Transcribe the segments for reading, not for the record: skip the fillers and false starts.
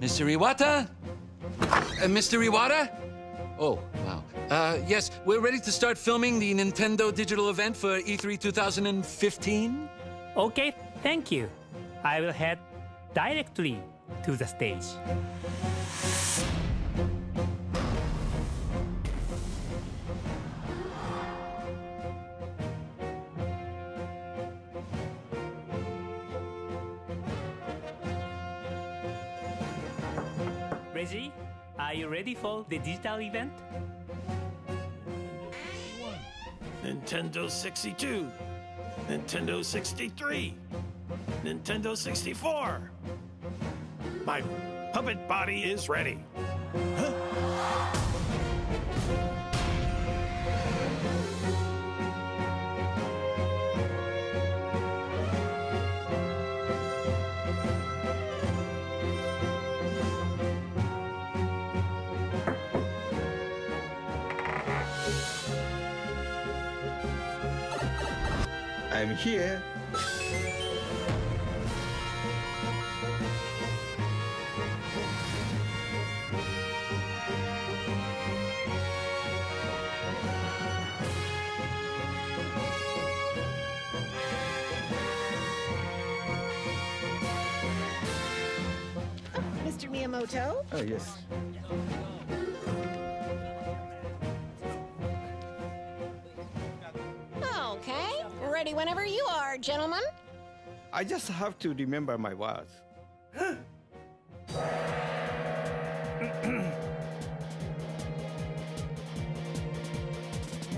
Mr. Iwata? Mr. Iwata? Oh, wow. Yes, we're ready to start filming the Nintendo digital event for E3 2015. Okay, thank you. I will head directly to the stage. Reggie, are you ready for the digital event? Nintendo 62, Nintendo 63, Nintendo 64. My puppet body is ready. Huh? I'm here. Mr. Miyamoto? Oh, yes. Okay, ready whenever you are, gentlemen. I just have to remember my words. Huh?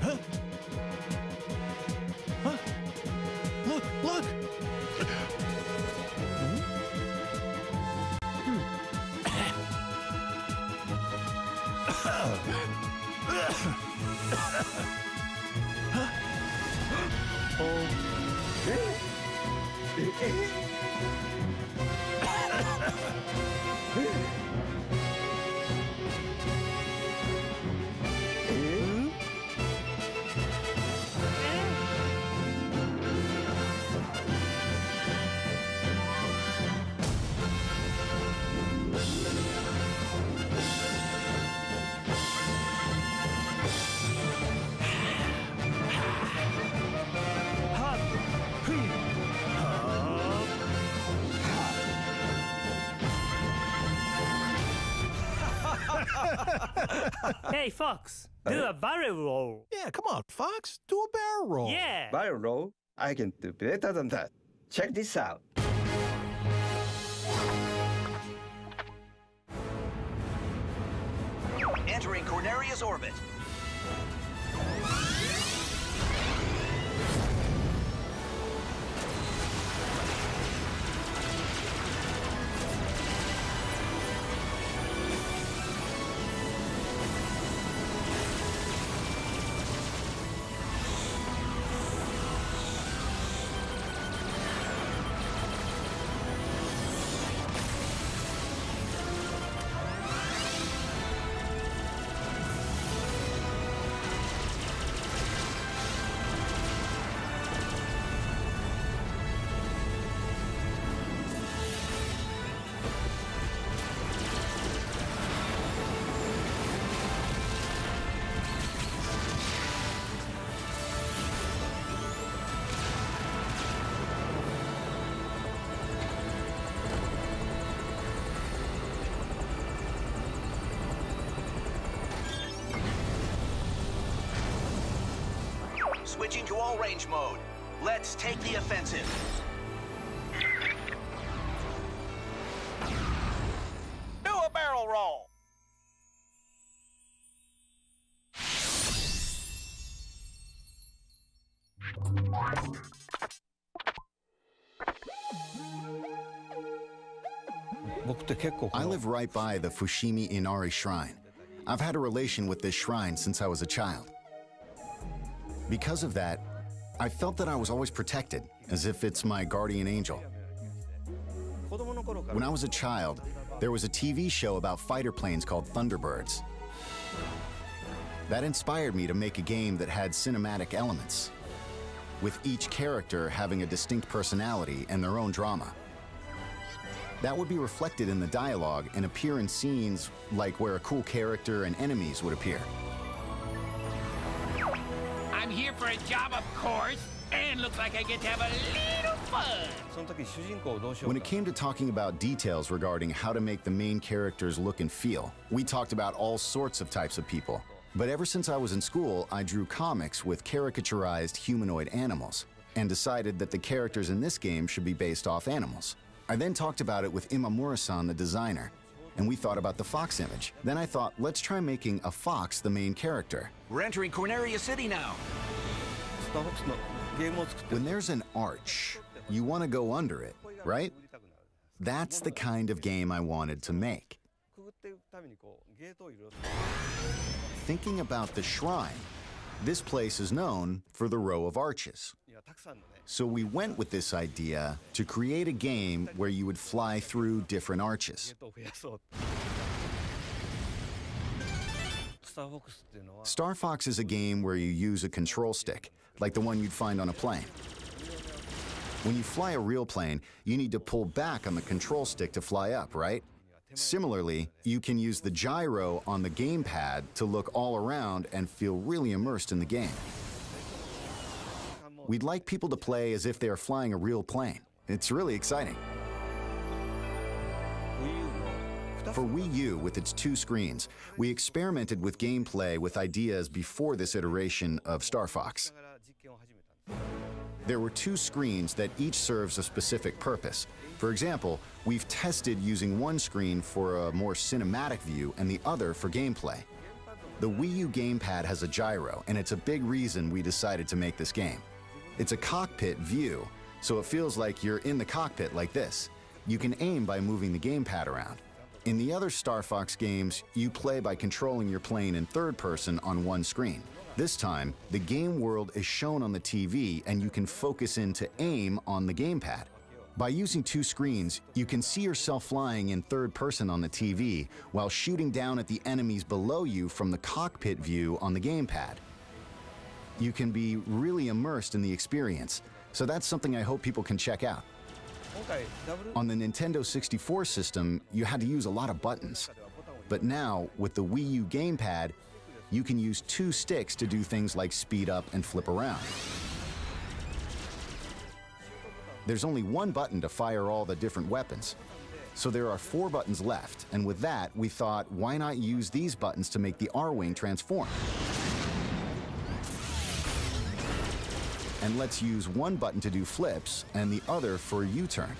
Huh? Look, look! Hey, Fox, do a barrel roll. Yeah, come on, Fox. Do a barrel roll. Yeah. Barrel roll? I can do better than that. Check this out. Entering Corneria's orbit. Switching to all-range mode. Let's take the offensive. Do a barrel roll. I live right by the Fushimi Inari Shrine. I've had a relation with this shrine since I was a child. Because of that, I felt that I was always protected, as if it's my guardian angel. When I was a child, there was a TV show about fighter planes called Thunderbirds. That inspired me to make a game that had cinematic elements, with each character having a distinct personality and their own drama. That would be reflected in the dialogue and appear in scenes like where a cool character and enemies would appear. I'm here for a job, of course, and looks like I get to have a little fun. When it came to talking about details regarding how to make the main characters look and feel, we talked about all sorts of types of people. But ever since I was in school, I drew comics with caricaturized humanoid animals and decided that the characters in this game should be based off animals. I then talked about it with Imamura-san, the designer, and we thought about the fox image. Then I thought, let's try making a fox the main character. We're entering Corneria City now. When there's an arch, you want to go under it, right? That's the kind of game I wanted to make. Thinking about the shrine, this place is known for the row of arches. So we went with this idea to create a game where you would fly through different arches. Star Fox is a game where you use a control stick, like the one you'd find on a plane. When you fly a real plane, you need to pull back on the control stick to fly up, right? Similarly, you can use the gyro on the gamepad to look all around and feel really immersed in the game. We'd like people to play as if they are flying a real plane. It's really exciting. For Wii U, with its 2 screens, we experimented with gameplay with ideas before this iteration of Star Fox. There were 2 screens that each serves a specific purpose. For example, we've tested using one screen for a more cinematic view and the other for gameplay. The Wii U gamepad has a gyro, and it's a big reason we decided to make this game. It's a cockpit view, so it feels like you're in the cockpit like this. You can aim by moving the gamepad around. In the other Star Fox games, you play by controlling your plane in third person on one screen. This time, the game world is shown on the TV and you can focus in to aim on the gamepad. By using 2 screens, you can see yourself flying in third person on the TV while shooting down at the enemies below you from the cockpit view on the gamepad. You can be really immersed in the experience, so that's something I hope people can check out. On the Nintendo 64 system, you had to use a lot of buttons. But now, with the Wii U gamepad, you can use 2 sticks to do things like speed up and flip around. There's only one button to fire all the different weapons. So there are 4 buttons left, and with that, we thought, why not use these buttons to make the R-Wing transform? And let's use one button to do flips and the other for a U-turn.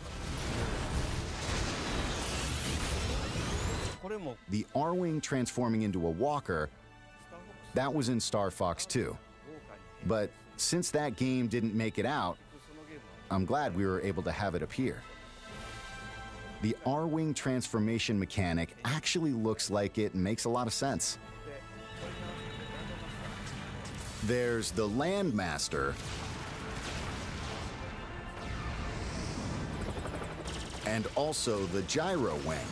The R-Wing transforming into a walker, that was in Star Fox 2. But since that game didn't make it out, I'm glad we were able to have it appear. The R-Wing transformation mechanic actually looks like it makes a lot of sense. There's the Landmaster, and also the Gyro Wing,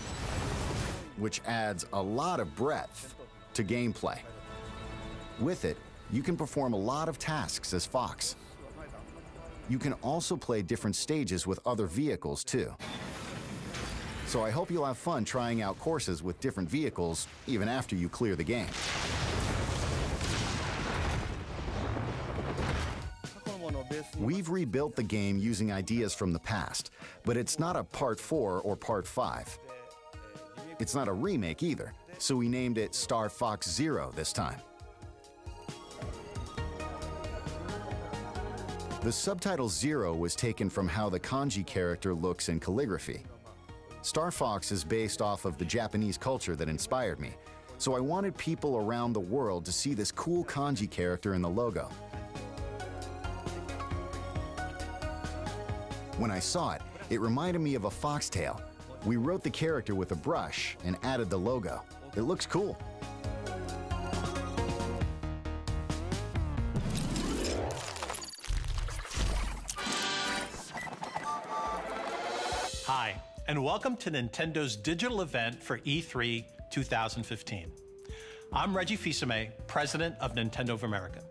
which adds a lot of breadth to gameplay. With it, you can perform a lot of tasks as Fox. You can also play different stages with other vehicles too. So I hope you'll have fun trying out courses with different vehicles even after you clear the game. We've rebuilt the game using ideas from the past, but it's not a Part 4 or Part 5. It's not a remake either, so we named it Star Fox Zero this time. The subtitle Zero was taken from how the kanji character looks in calligraphy. Star Fox is based off of the Japanese culture that inspired me, so I wanted people around the world to see this cool kanji character in the logo. When I saw it, it reminded me of a foxtail. We wrote the character with a brush and added the logo. It looks cool. Hi, and welcome to Nintendo's digital event for E3 2015. I'm Reggie Fils-Aimé, President of Nintendo of America.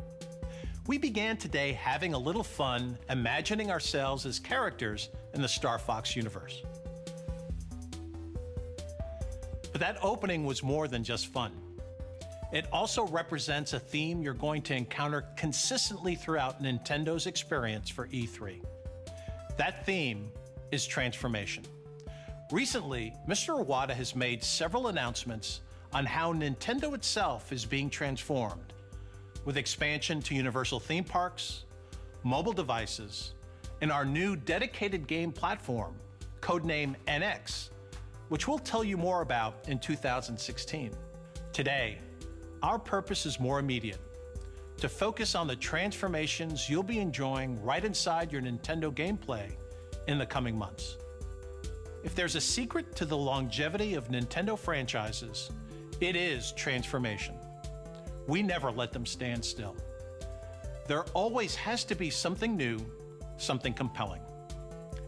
We began today having a little fun imagining ourselves as characters in the Star Fox universe. But that opening was more than just fun. It also represents a theme you're going to encounter consistently throughout Nintendo's experience for E3. That theme is transformation. Recently, Mr. Iwata has made several announcements on how Nintendo itself is being transformed, with expansion to Universal theme parks, mobile devices, and our new dedicated game platform, codenamed NX, which we'll tell you more about in 2016. Today, our purpose is more immediate, to focus on the transformations you'll be enjoying right inside your Nintendo gameplay in the coming months. If there's a secret to the longevity of Nintendo franchises, it is transformation. We never let them stand still. There always has to be something new, something compelling.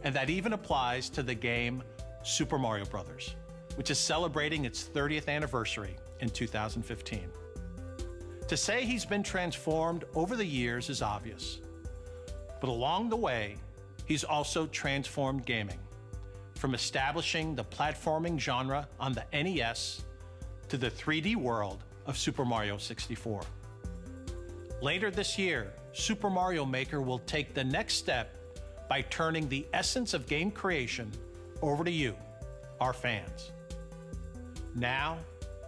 And that even applies to the game Super Mario Bros., which is celebrating its 30th anniversary in 2015. To say he's been transformed over the years is obvious, but along the way, he's also transformed gaming, from establishing the platforming genre on the NES to the 3D world of Super Mario 64. Later this year, Super Mario Maker will take the next step by turning the essence of game creation over to you, our fans. Now,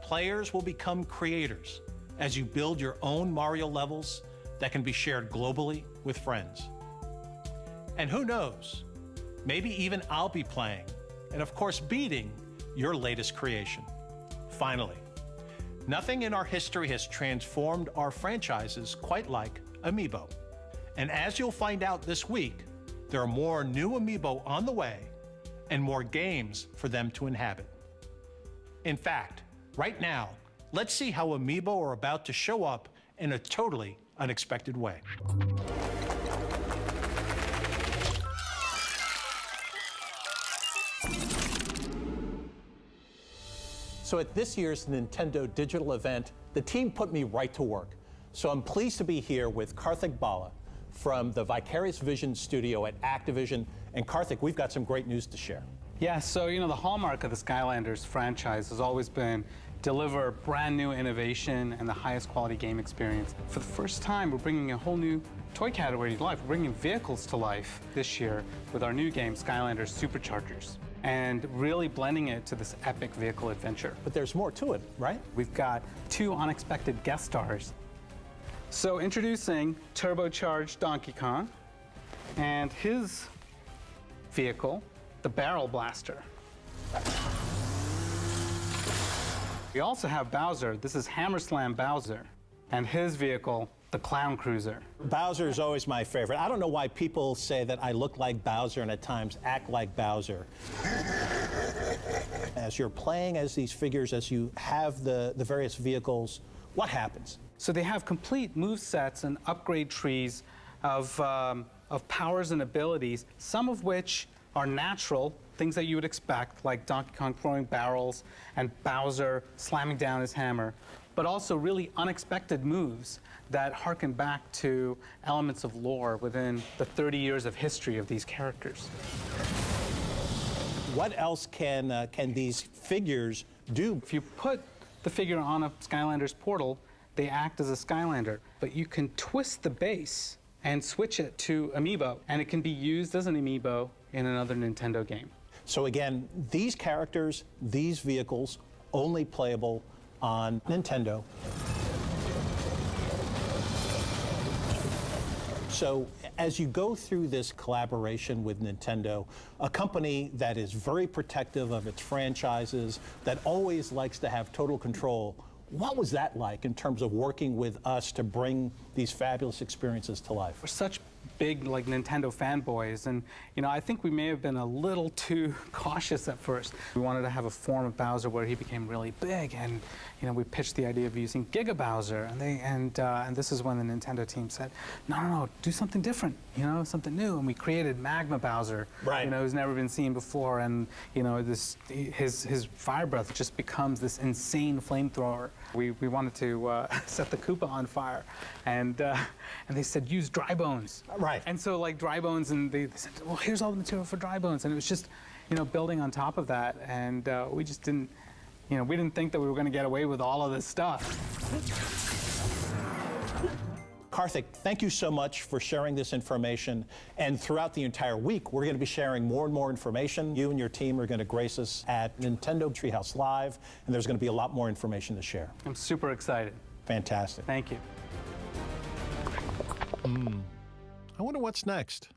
players will become creators as you build your own Mario levels that can be shared globally with friends. And who knows, maybe even I'll be playing, and of course beating, your latest creation. Finally, nothing in our history has transformed our franchises quite like Amiibo. And as you'll find out this week, there are more new Amiibo on the way and more games for them to inhabit. In fact, right now, let's see how Amiibo are about to show up in a totally unexpected way. So at this year's Nintendo Digital event, the team put me right to work. So I'm pleased to be here with Karthik Bala from the Vicarious Vision studio at Activision. And Karthik, we've got some great news to share. Yeah, so the hallmark of the Skylanders franchise has always been deliver brand new innovation and the highest quality game experience. For the first time, we're bringing a whole new toy category to life. We're bringing vehicles to life this year with our new game, Skylanders Superchargers, and really blending it to this epic vehicle adventure. But there's more to it, right? We've got 2 unexpected guest stars. So introducing turbocharged Donkey Kong and his vehicle, the Barrel Blaster. We also have Bowser. This is Hammer Slam Bowser, and his vehicle, the Clown Cruiser. Bowser is always my favorite. I don't know why people say that I look like Bowser and at times act like Bowser. As you're playing as these figures, as you have the various vehicles, what happens? So they have complete move sets and upgrade trees of powers and abilities, some of which are natural, things that you would expect, like Donkey Kong throwing barrels and Bowser slamming down his hammer, but also really unexpected moves that harken back to elements of lore within the 30 years of history of these characters. What else can these figures do? If you put the figure on a Skylanders portal, they act as a Skylander, but you can twist the base and switch it to Amiibo, and it can be used as an Amiibo in another Nintendo game. So again, these characters, these vehicles, only playable on Nintendo. So as you go through this collaboration with Nintendo, a company that is very protective of its franchises, that always likes to have total control, what was that like in terms of working with us to bring these fabulous experiences to life? We're such big Nintendo fanboys, and I think we may have been a little too cautious at first. We wanted to have a form of Bowser where he became really big, and we pitched the idea of using Giga Bowser, and this is when the Nintendo team said, no, do something different, something new, and we created Magma Bowser, right? Who's never been seen before, and his fire breath just becomes this insane flamethrower. We wanted to set the Koopa on fire, and they said use dry bones. Right. And so dry bones, and they said, well, here's all the material for dry bones, and it was just building on top of that, and we just didn't You know, we didn't think that we were going to get away with all of this stuff. Karthik, thank you so much for sharing this information. And throughout the entire week, we're going to be sharing more and more information. You and your team are going to grace us at Nintendo Treehouse Live, and there's going to be a lot more information to share. I'm super excited. Fantastic. Thank you. I wonder what's next.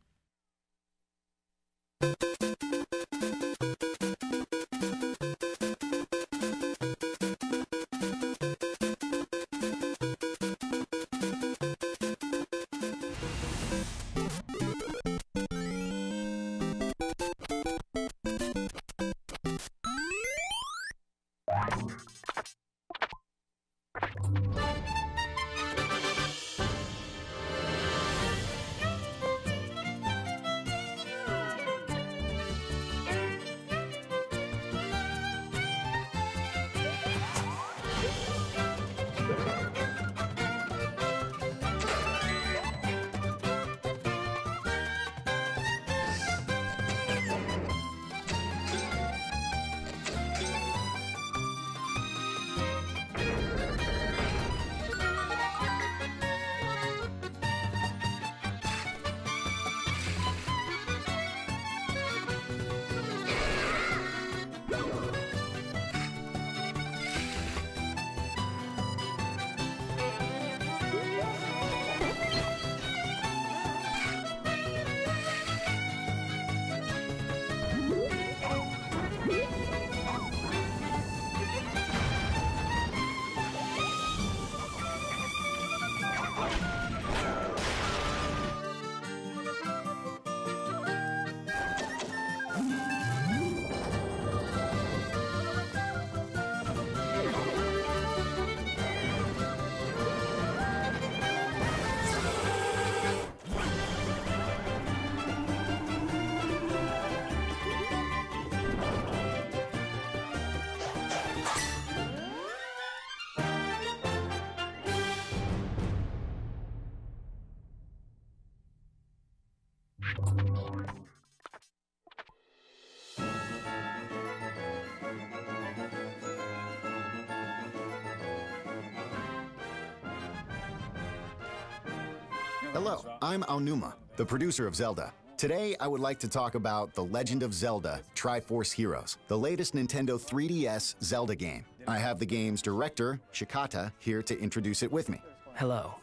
Hello, I'm Aonuma, the producer of Zelda. Today, I would like to talk about The Legend of Zelda Triforce Heroes, the latest Nintendo 3DS Zelda game. I have the game's director, Shikata, here to introduce it with me. Hello.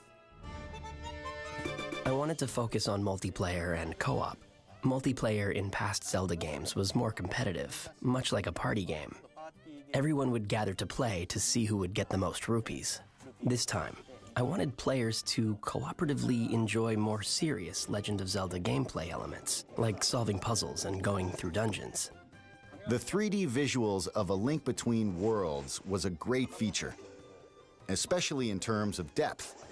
I wanted to focus on multiplayer and co-op. Multiplayer in past Zelda games was more competitive, much like a party game. Everyone would gather to play to see who would get the most rupees. This time, I wanted players to cooperatively enjoy more serious Legend of Zelda gameplay elements, like solving puzzles and going through dungeons. The 3D visuals of A Link Between Worlds was a great feature, especially in terms of depth.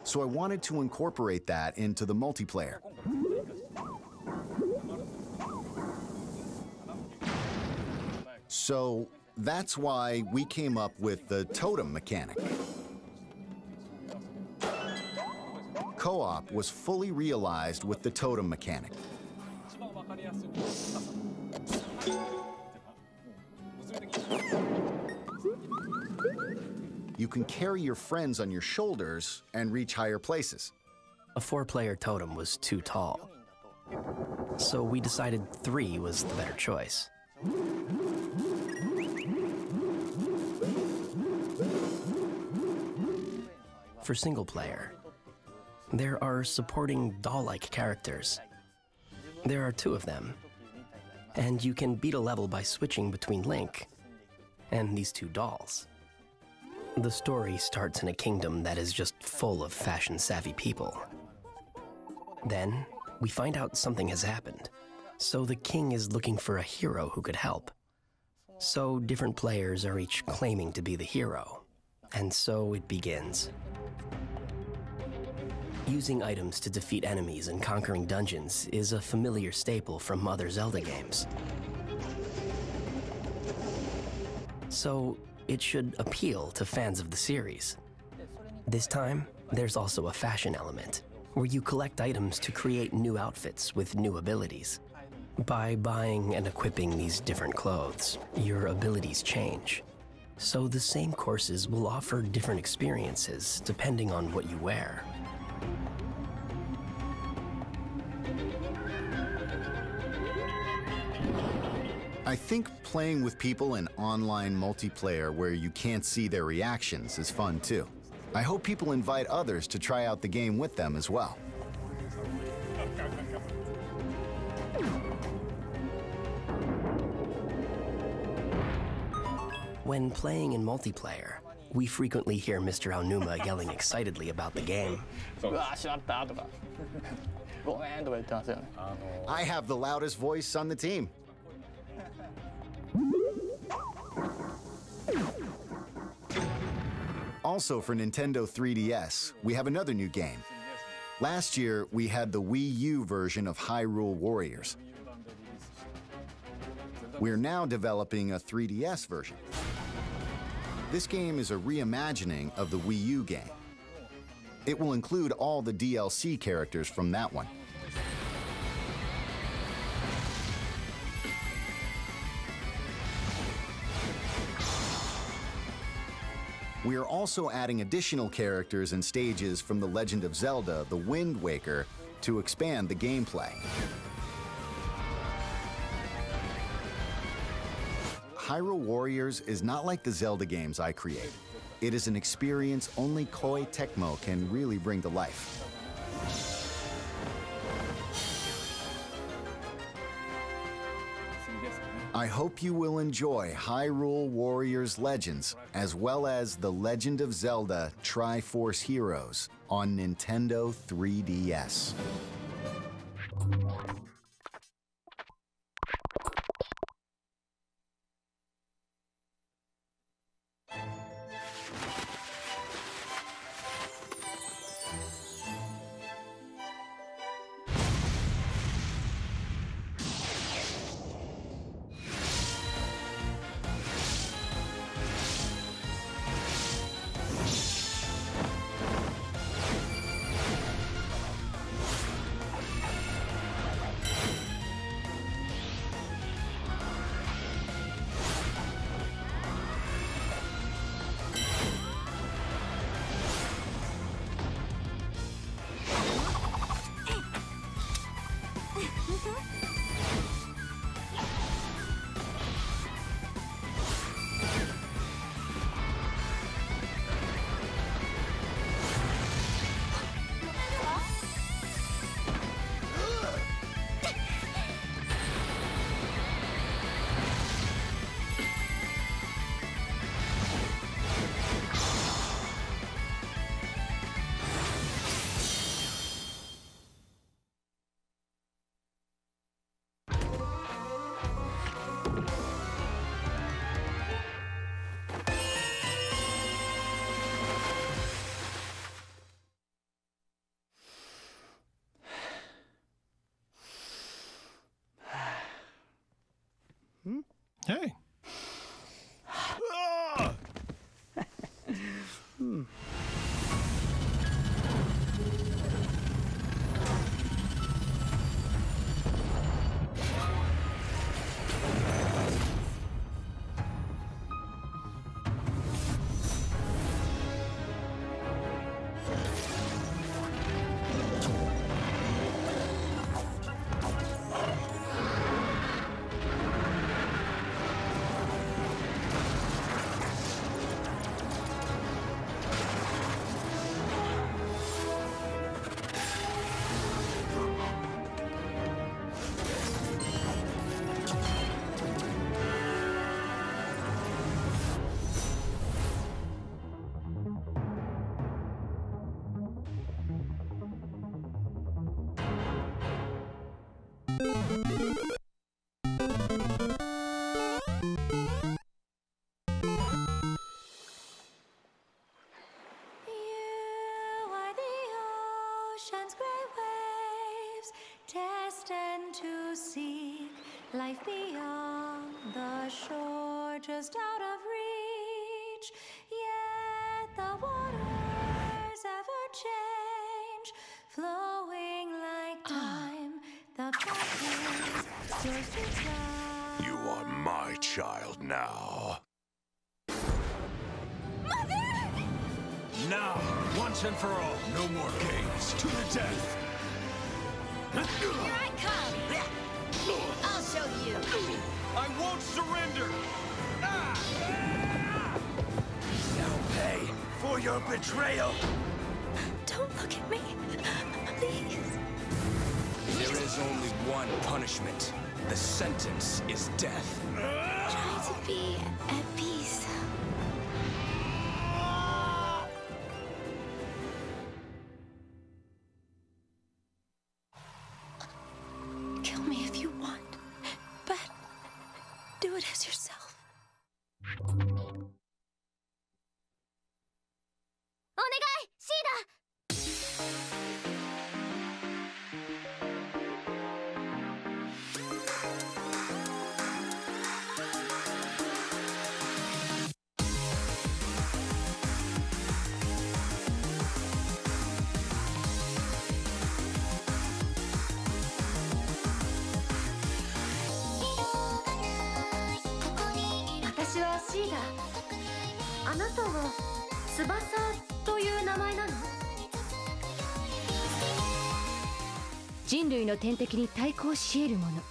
So I wanted to incorporate that into the multiplayer. So that's why we came up with the totem mechanic. Co-op was fully realized with the totem mechanic. You can carry your friends on your shoulders and reach higher places. A 4-player totem was too tall, so we decided 3 was the better choice. For single player, there are supporting doll-like characters. There are 2 of them, and you can beat a level by switching between Link and these 2 dolls. The story starts in a kingdom that is just full of fashion-savvy people. Then, we find out something has happened, so the king is looking for a hero who could help. So different players are each claiming to be the hero, and so it begins. Using items to defeat enemies and conquering dungeons is a familiar staple from other Zelda games. So it should appeal to fans of the series. This time, there's also a fashion element, where you collect items to create new outfits with new abilities. By buying and equipping these different clothes, your abilities change. So the same courses will offer different experiences depending on what you wear. I think playing with people in online multiplayer where you can't see their reactions is fun too. I hope people invite others to try out the game with them as well. When playing in multiplayer, we frequently hear Mr. Aonuma yelling excitedly about the game. I have the loudest voice on the team. Also for Nintendo 3DS, we have another new game. Last year, we had the Wii U version of Hyrule Warriors. We're now developing a 3DS version. This game is a reimagining of the Wii U game. It will include all the DLC characters from that one. We are also adding additional characters and stages from The Legend of Zelda: The Wind Waker to expand the gameplay. Hyrule Warriors is not like the Zelda games I create. It is an experience only Koei Tecmo can really bring to life. I hope you will enjoy Hyrule Warriors Legends, as well as The Legend of Zelda: Triforce Heroes on Nintendo 3DS. Hey. Destined to seek life beyond the shore, just out of reach. Yet the waters ever change, flowing like time. The path is yours to try. You are my child now. Now, once and for all, no more games. To the death. Here I come! I'll show you. I won't surrender! Now pay for your betrayal! Don't look at me. Please. There is only one punishment. The sentence is death. Try to be at peace. Kill me if you want, but do it as yourself. お願い、シーダ。私はシーダ。あなたは翼という名前なの？人類の天敵に対抗し得るもの、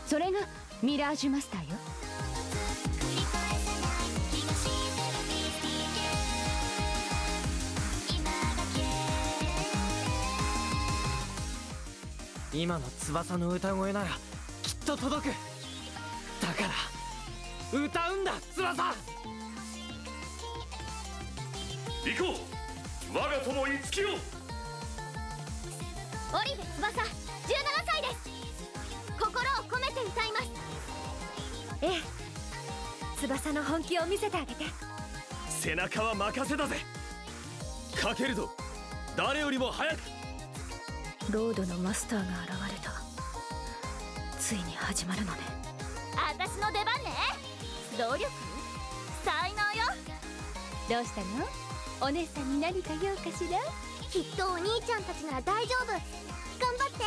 それがミラージュマスターよ。今の翼の歌声ならきっと届く。だから歌うんだ、翼。行こう、我が友いつきよ。オリベ翼、17歳です。心を込めて歌います。ええ、翼の本気を見せてあげて。背中は任せだぜ。かけるぞ、誰よりも早く。ロードのマスターが現れた。ついに始まるのね。私の出番ね。努力？才能よ。どうしたの？お姉さんに何か用かしら？きっとお兄ちゃんたちなら大丈夫。頑張って。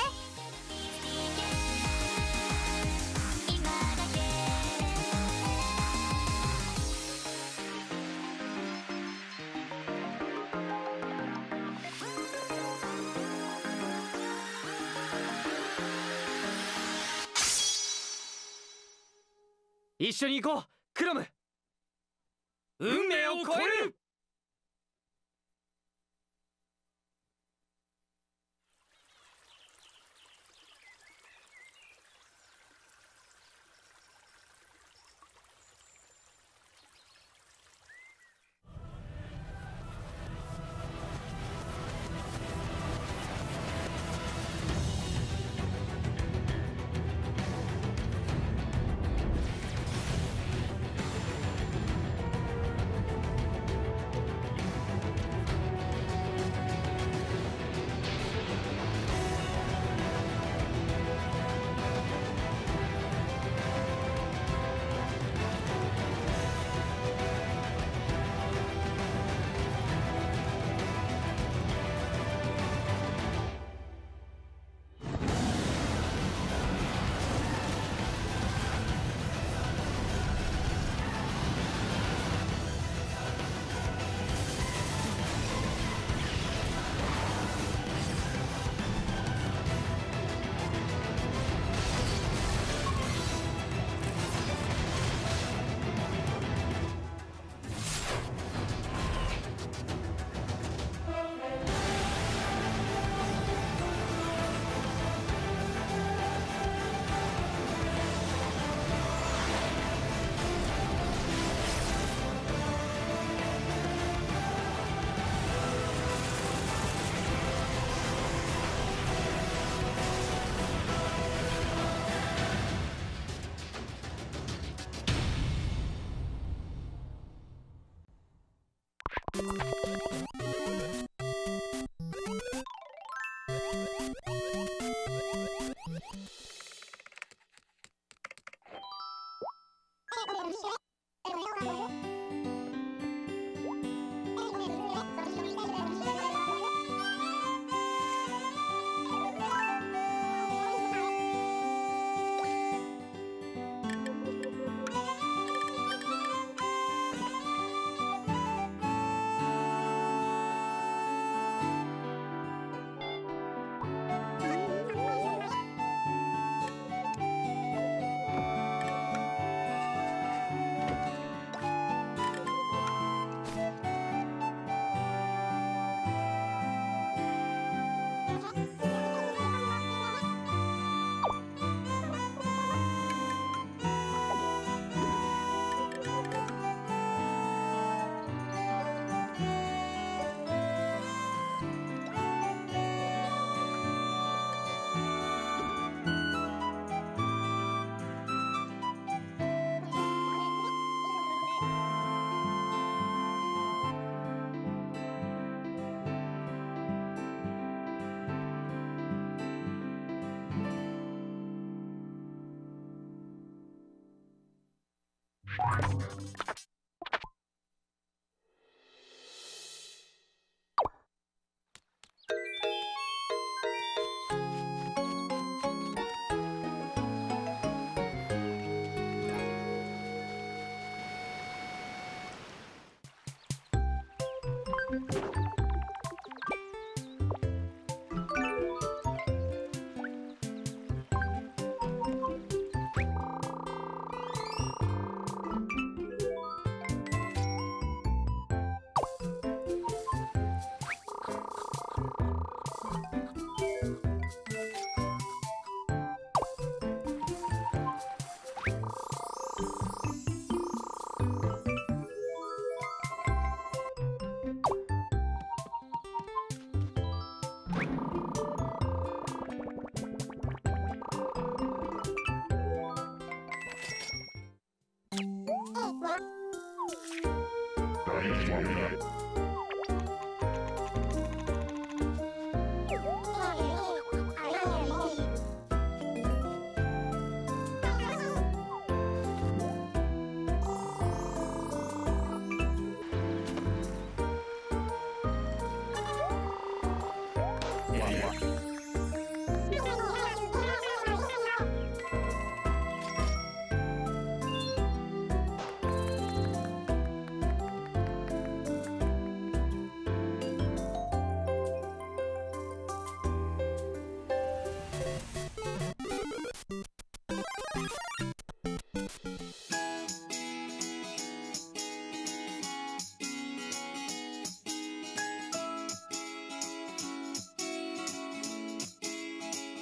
一緒に行こう、クロム。運命を超える。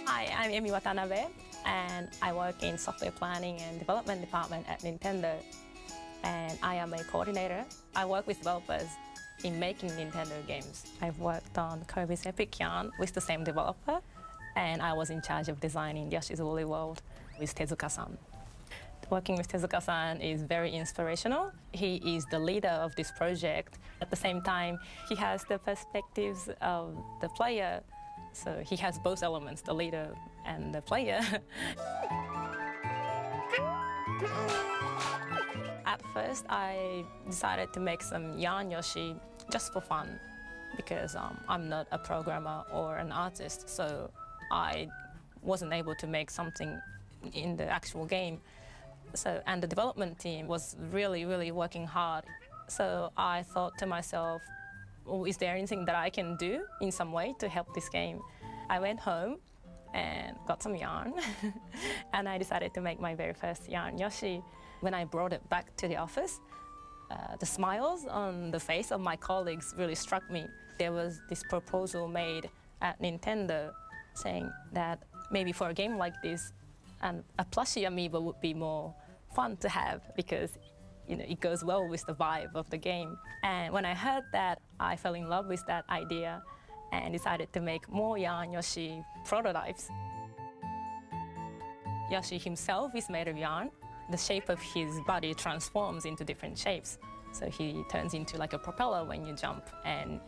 Hi, I'm Emi Watanabe, and I work in software planning and development department at Nintendo. And I am a coordinator. I work with developers in making Nintendo games. I've worked on Kirby's Epic Yarn with the same developer, and I was in charge of designing Yoshi's Woolly World with Tezuka-san. Working with Tezuka-san is very inspirational. He is the leader of this project. At the same time, he has the perspectives of the player. So he has both elements, the leader and the player. At first, I decided to make some Yarn Yoshi just for fun, because I'm not a programmer or an artist, so I wasn't able to make something in the actual game. And the development team was really working hard. So I thought to myself, well, is there anything that I can do in some way to help this game? I went home and got some yarn, and I decided to make my very first Yarn Yoshi. When I brought it back to the office, the smiles on the face of my colleagues really struck me. There was this proposal made at Nintendo saying that maybe for a game like this, a plushie amiibo would be more fun to have, because it goes well with the vibe of the game. And when I heard that, I fell in love with that idea and decided to make more Yarn Yoshi prototypes. Yoshi himself is made of yarn. The shape of his body transforms into different shapes. So he turns into like a propeller when you jump, and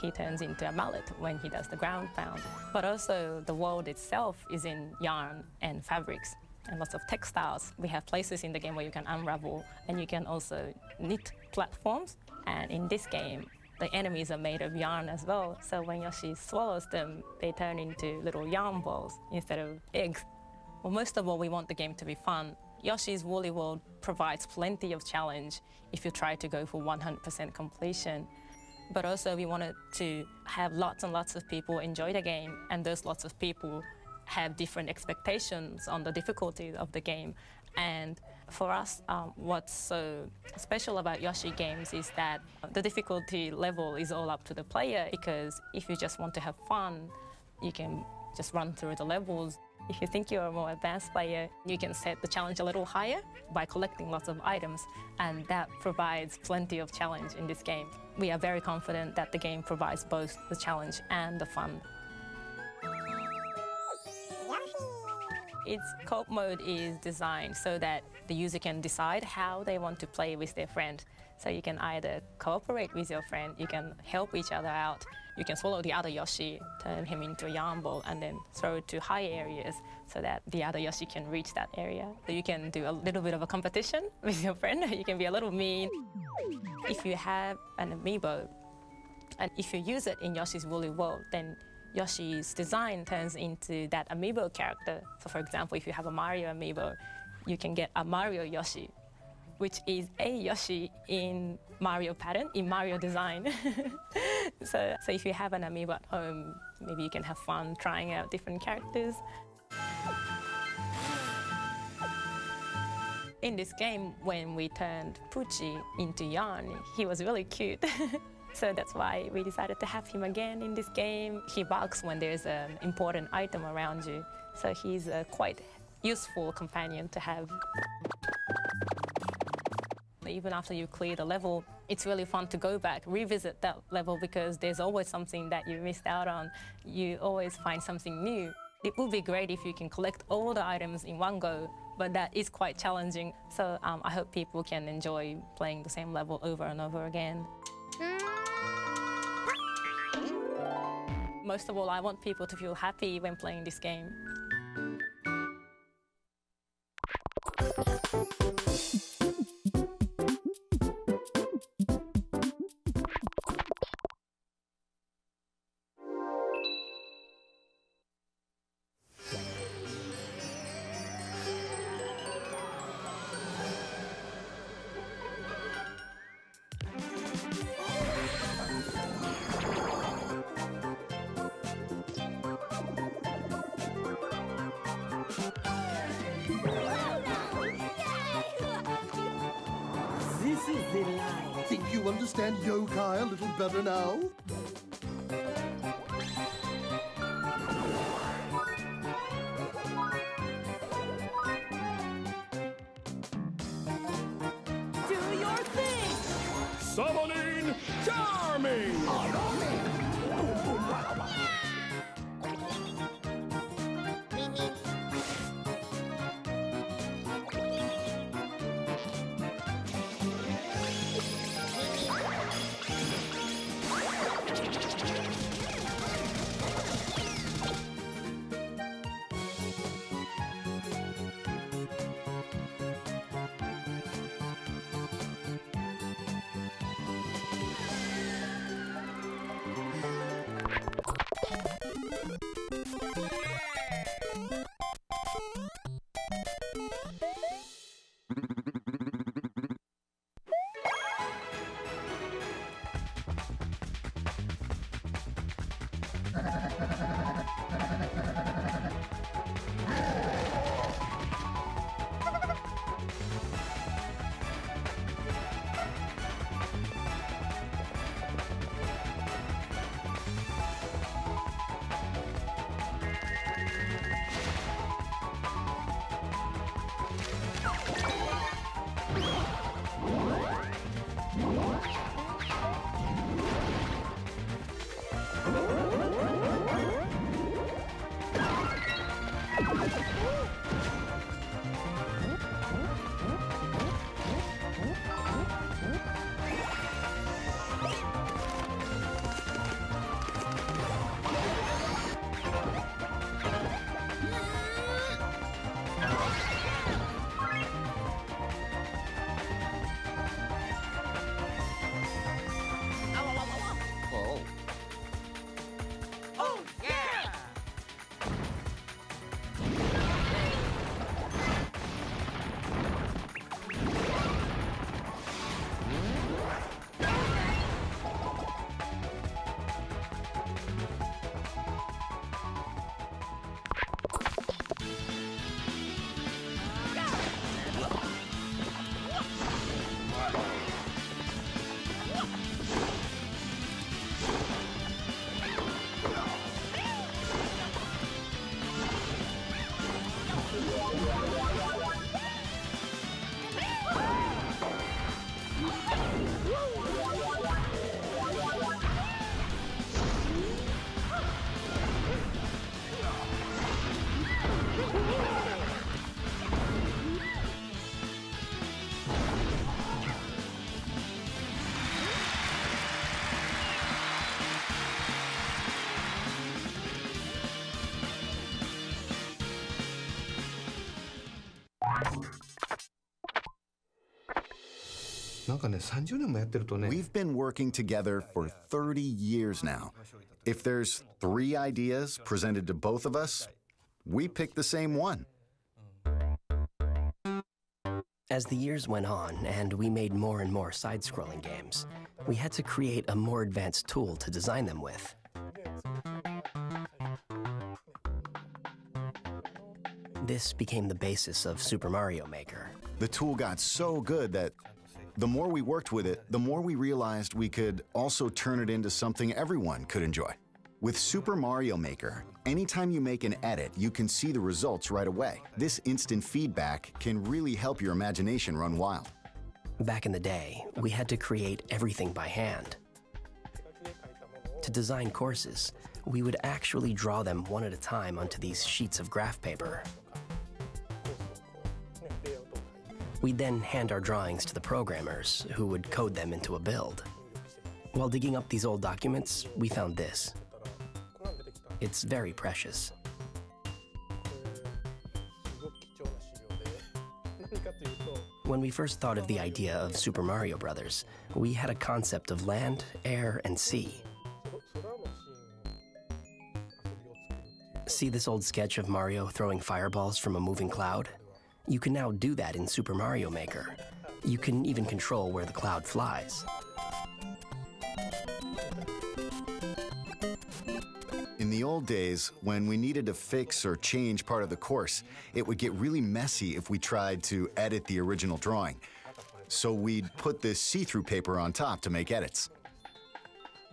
he turns into a mallet when he does the ground pound. But also the world itself is in yarn and fabrics and lots of textiles. We have places in the game where you can unravel, and you can also knit platforms. And in this game, the enemies are made of yarn as well. So when Yoshi swallows them, they turn into little yarn balls instead of eggs. Well, most of all, we want the game to be fun. Yoshi's Woolly World provides plenty of challenge if you try to go for 100% completion. But also we wanted to have lots and lots of people enjoy the game, and those lots of people have different expectations on the difficulty of the game. And for us, what's so special about Yoshi games is that the difficulty level is all up to the player, because if you just want to have fun, you can just run through the levels. If you think you're a more advanced player, you can set the challenge a little higher by collecting lots of items, and that provides plenty of challenge in this game. We are very confident that the game provides both the challenge and the fun. Its co-op mode is designed so that the user can decide how they want to play with their friend. So you can either cooperate with your friend, you can help each other out, you can swallow the other Yoshi, turn him into a yarn ball, and then throw it to high areas so that the other Yoshi can reach that area. So you can do a little bit of a competition with your friend. You can be a little mean. If you have an amiibo, and if you use it in Yoshi's Woolly World, then Yoshi's design turns into that amiibo character. So for example, if you have a Mario amiibo, you can get a Mario Yoshi, which is a Yoshi in Mario pattern, in Mario design. So if you have an amiibo at home, maybe you can have fun trying out different characters. In this game, when we turned Pucci into yarn, he was really cute. So that's why we decided to have him again in this game. He barks when there's an important item around you. So he's a quite useful companion to have. Even after you clear the level, it's really fun to go back, revisit that level, because there's always something that you missed out on. You always find something new. It would be great if you can collect all the items in one go, but that is quite challenging. So I hope people can enjoy playing the same level over and over again. Most of all, I want people to feel happy when playing this game. This is the line. Think you understand yokai a little better now? Do your thing! Summoning Charming! We've been working together for 30 years now. If there's 3 ideas presented to both of us, we pick the same one. As the years went on and we made more and more side-scrolling games, we had to create a more advanced tool to design them with. This became the basis of Super Mario Maker. The tool got so good that the more we worked with it, the more we realized we could also turn it into something everyone could enjoy. With Super Mario Maker, anytime you make an edit, you can see the results right away. This instant feedback can really help your imagination run wild. Back in the day, we had to create everything by hand. To design courses, we would actually draw them one at a time onto these sheets of graph paper. We'd then hand our drawings to the programmers, who would code them into a build. While digging up these old documents, we found this. It's very precious. When we first thought of the idea of Super Mario Brothers, we had a concept of land, air, and sea. See this old sketch of Mario throwing fireballs from a moving cloud? You can now do that in Super Mario Maker. You can even control where the cloud flies. In the old days, when we needed to fix or change part of the course, it would get really messy if we tried to edit the original drawing. So we'd put this see-through paper on top to make edits.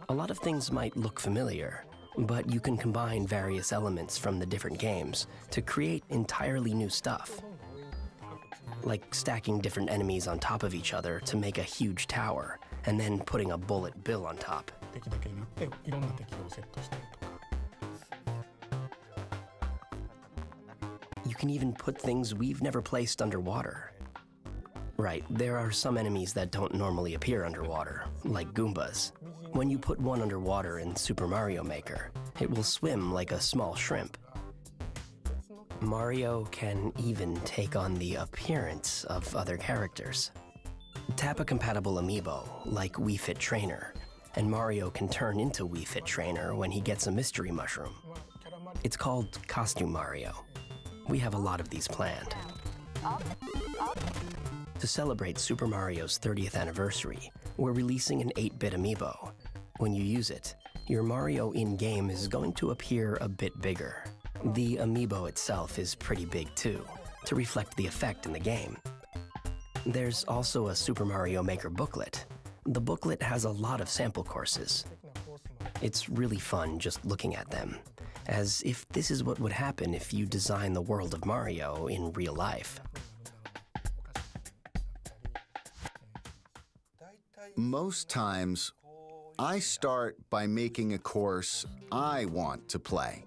A lot of things might look familiar, but you can combine various elements from the different games to create entirely new stuff. Like stacking different enemies on top of each other to make a huge tower, and then putting a bullet bill on top. You can even put things we've never placed underwater. Right, there are some enemies that don't normally appear underwater, like Goombas. When you put one underwater in Super Mario Maker, it will swim like a small shrimp. Mario can even take on the appearance of other characters. Tap a compatible amiibo, like Wii Fit Trainer, and Mario can turn into Wii Fit Trainer when he gets a mystery mushroom. It's called Costume Mario. We have a lot of these planned. To celebrate Super Mario's 30th anniversary, we're releasing an 8-bit amiibo. When you use it, your Mario in-game is going to appear a bit bigger. The amiibo itself is pretty big too, to reflect the effect in the game. There's also a Super Mario Maker booklet. The booklet has a lot of sample courses. It's really fun just looking at them, as if this is what would happen if you design the world of Mario in real life. Most times, I start by making a course I want to play,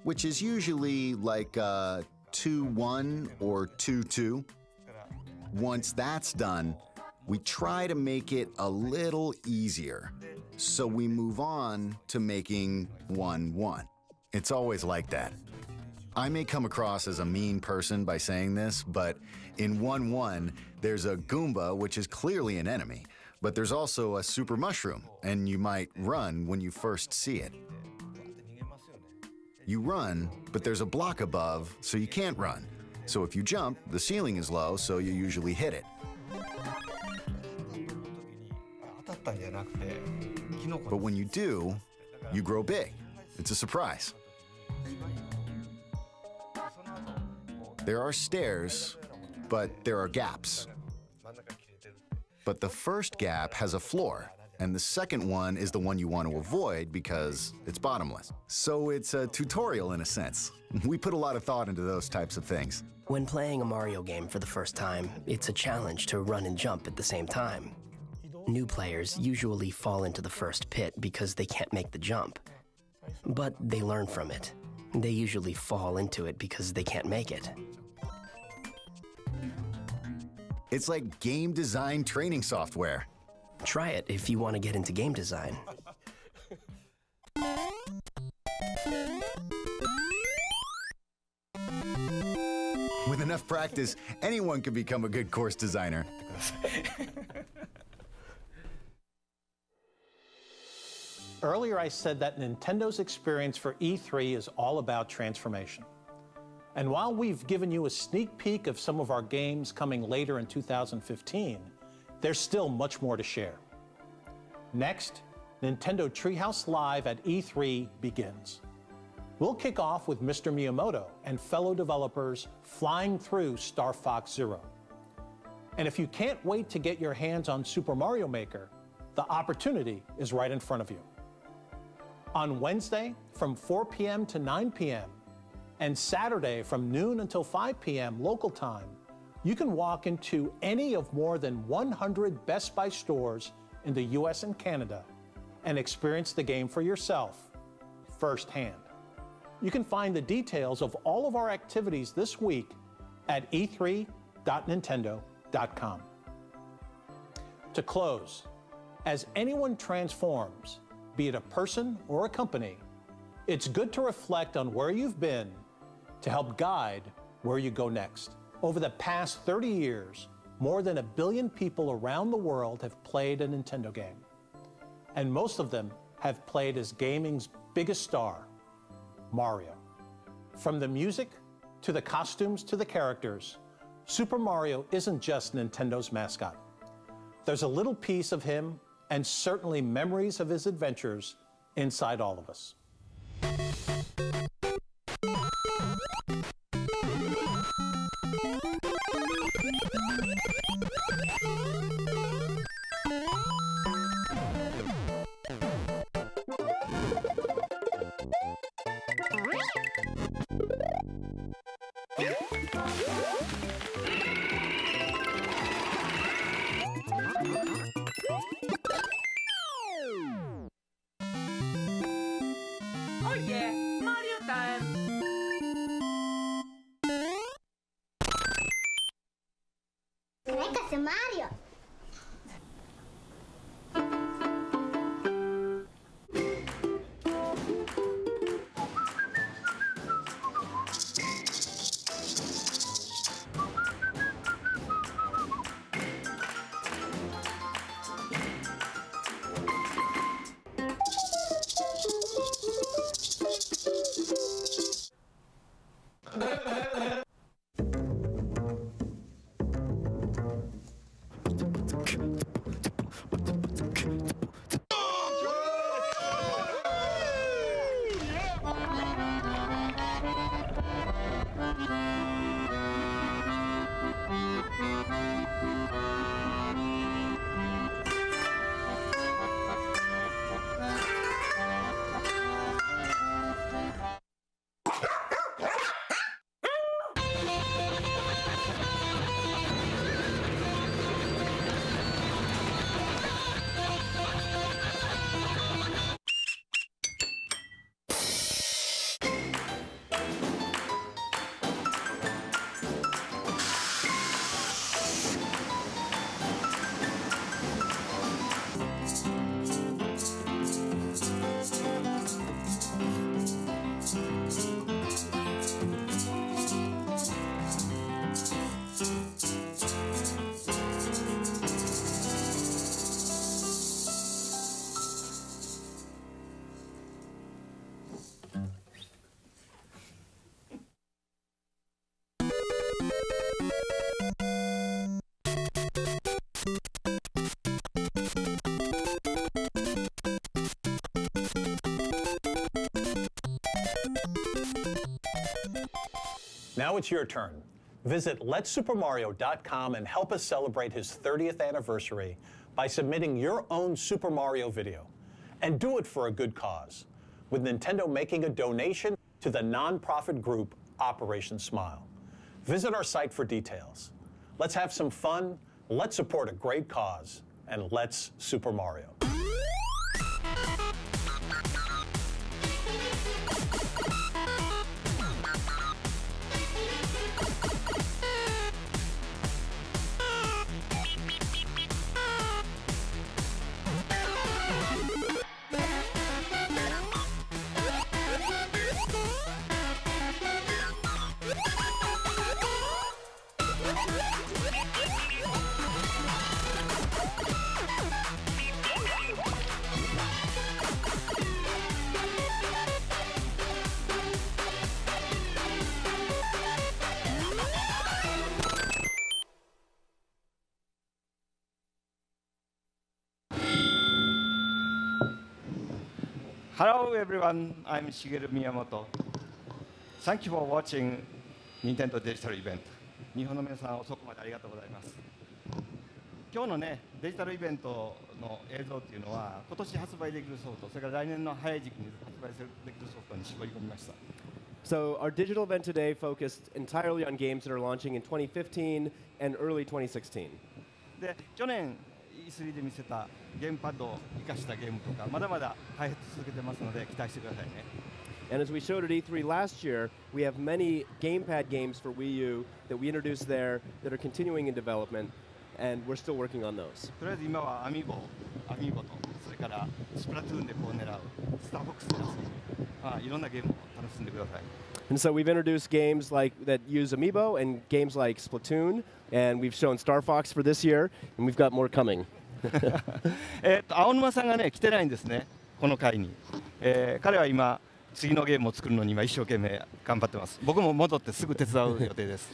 which is usually like a 2-1 or 2-2. Once that's done, we try to make it a little easier, so we move on to making 1-1. It's always like that. I may come across as a mean person by saying this, but in 1-1, there's a Goomba, which is clearly an enemy, but there's also a super mushroom, and you might run when you first see it. You run, but there's a block above, so you can't run. So if you jump, the ceiling is low, so you usually hit it. But when you do, you grow big. It's a surprise. There are stairs, but there are gaps. But the first gap has a floor, and the second one is the one you want to avoid because it's bottomless. So it's a tutorial in a sense. We put a lot of thought into those types of things. When playing a Mario game for the first time, it's a challenge to run and jump at the same time. New players usually fall into the first pit because they can't make the jump. But they learn from it. They usually fall into it because they can't make it. It's like game design training software. Try it if you want to get into game design. With enough practice, anyone can become a good course designer. earlier I said that Nintendo's experience for E3 is all about transformation. And while we've given you a sneak peek of some of our games coming later in 2015, there's still much more to share. Next, Nintendo Treehouse Live at E3 begins. We'll kick off with Mr. Miyamoto and fellow developers flying through Star Fox Zero. And if you can't wait to get your hands on Super Mario Maker, the opportunity is right in front of you. On Wednesday, from 4 p.m. to 9 p.m., and Saturday from noon until 5 p.m. local time, you can walk into any of more than 100 Best Buy stores in the US and Canada and experience the game for yourself, firsthand. You can find the details of all of our activities this week at e3.nintendo.com. To close, as anyone transforms, be it a person or a company, it's good to reflect on where you've been to help guide where you go next. Over the past 30 years, more than 1 billion people around the world have played a Nintendo game. And most of them have played as gaming's biggest star, Mario. From the music, to the costumes, to the characters, Super Mario isn't just Nintendo's mascot. There's a little piece of him, and certainly memories of his adventures, inside all of us. Oh yeah, Mario time! Tráigase Mario. Now it's your turn. Visit LetSuperMario.com and help us celebrate his 30th anniversary by submitting your own Super Mario video. And do it for a good cause, with Nintendo making a donation to the nonprofit group Operation Smile. Visit our site for details. Let's have some fun, let's support a great cause, and let's Super Mario. Hello everyone, I'm Shigeru Miyamoto. Thank you for watching Nintendo Digital Event. 日本の皆さん遅くまでありがとうございます。今日のね、デジタルイベントの映像っていうのは、今年発売できるソフト、それから来年の早い時期に発売できるソフトに絞り込みました。So our digital event today focused entirely on games that are launching in 2015 and early 2016. で、去年 E3 で見せたゲームパッドを生かしたゲームとか、まだまだ開発続けてますので期待してくださいね。And as we showed at E3 last year, we have many gamepad games for Wii U that we introduced there that are continuing in development, and we're still working on those. とりあえず今はアミーボと、それからスプラトゥーンでこう狙う、スターボックスで遊ぶ、いろんなゲームを楽しんでください。And so we've introduced games like that use Amiibo and games like Splatoon, and we've shown Star Fox for this year, and we've got more coming. 青沼さんがね来てないんですね、この回に。彼は今次のゲームを作るのに今一生懸命頑張ってます。僕も戻ってすぐ手伝う予定です。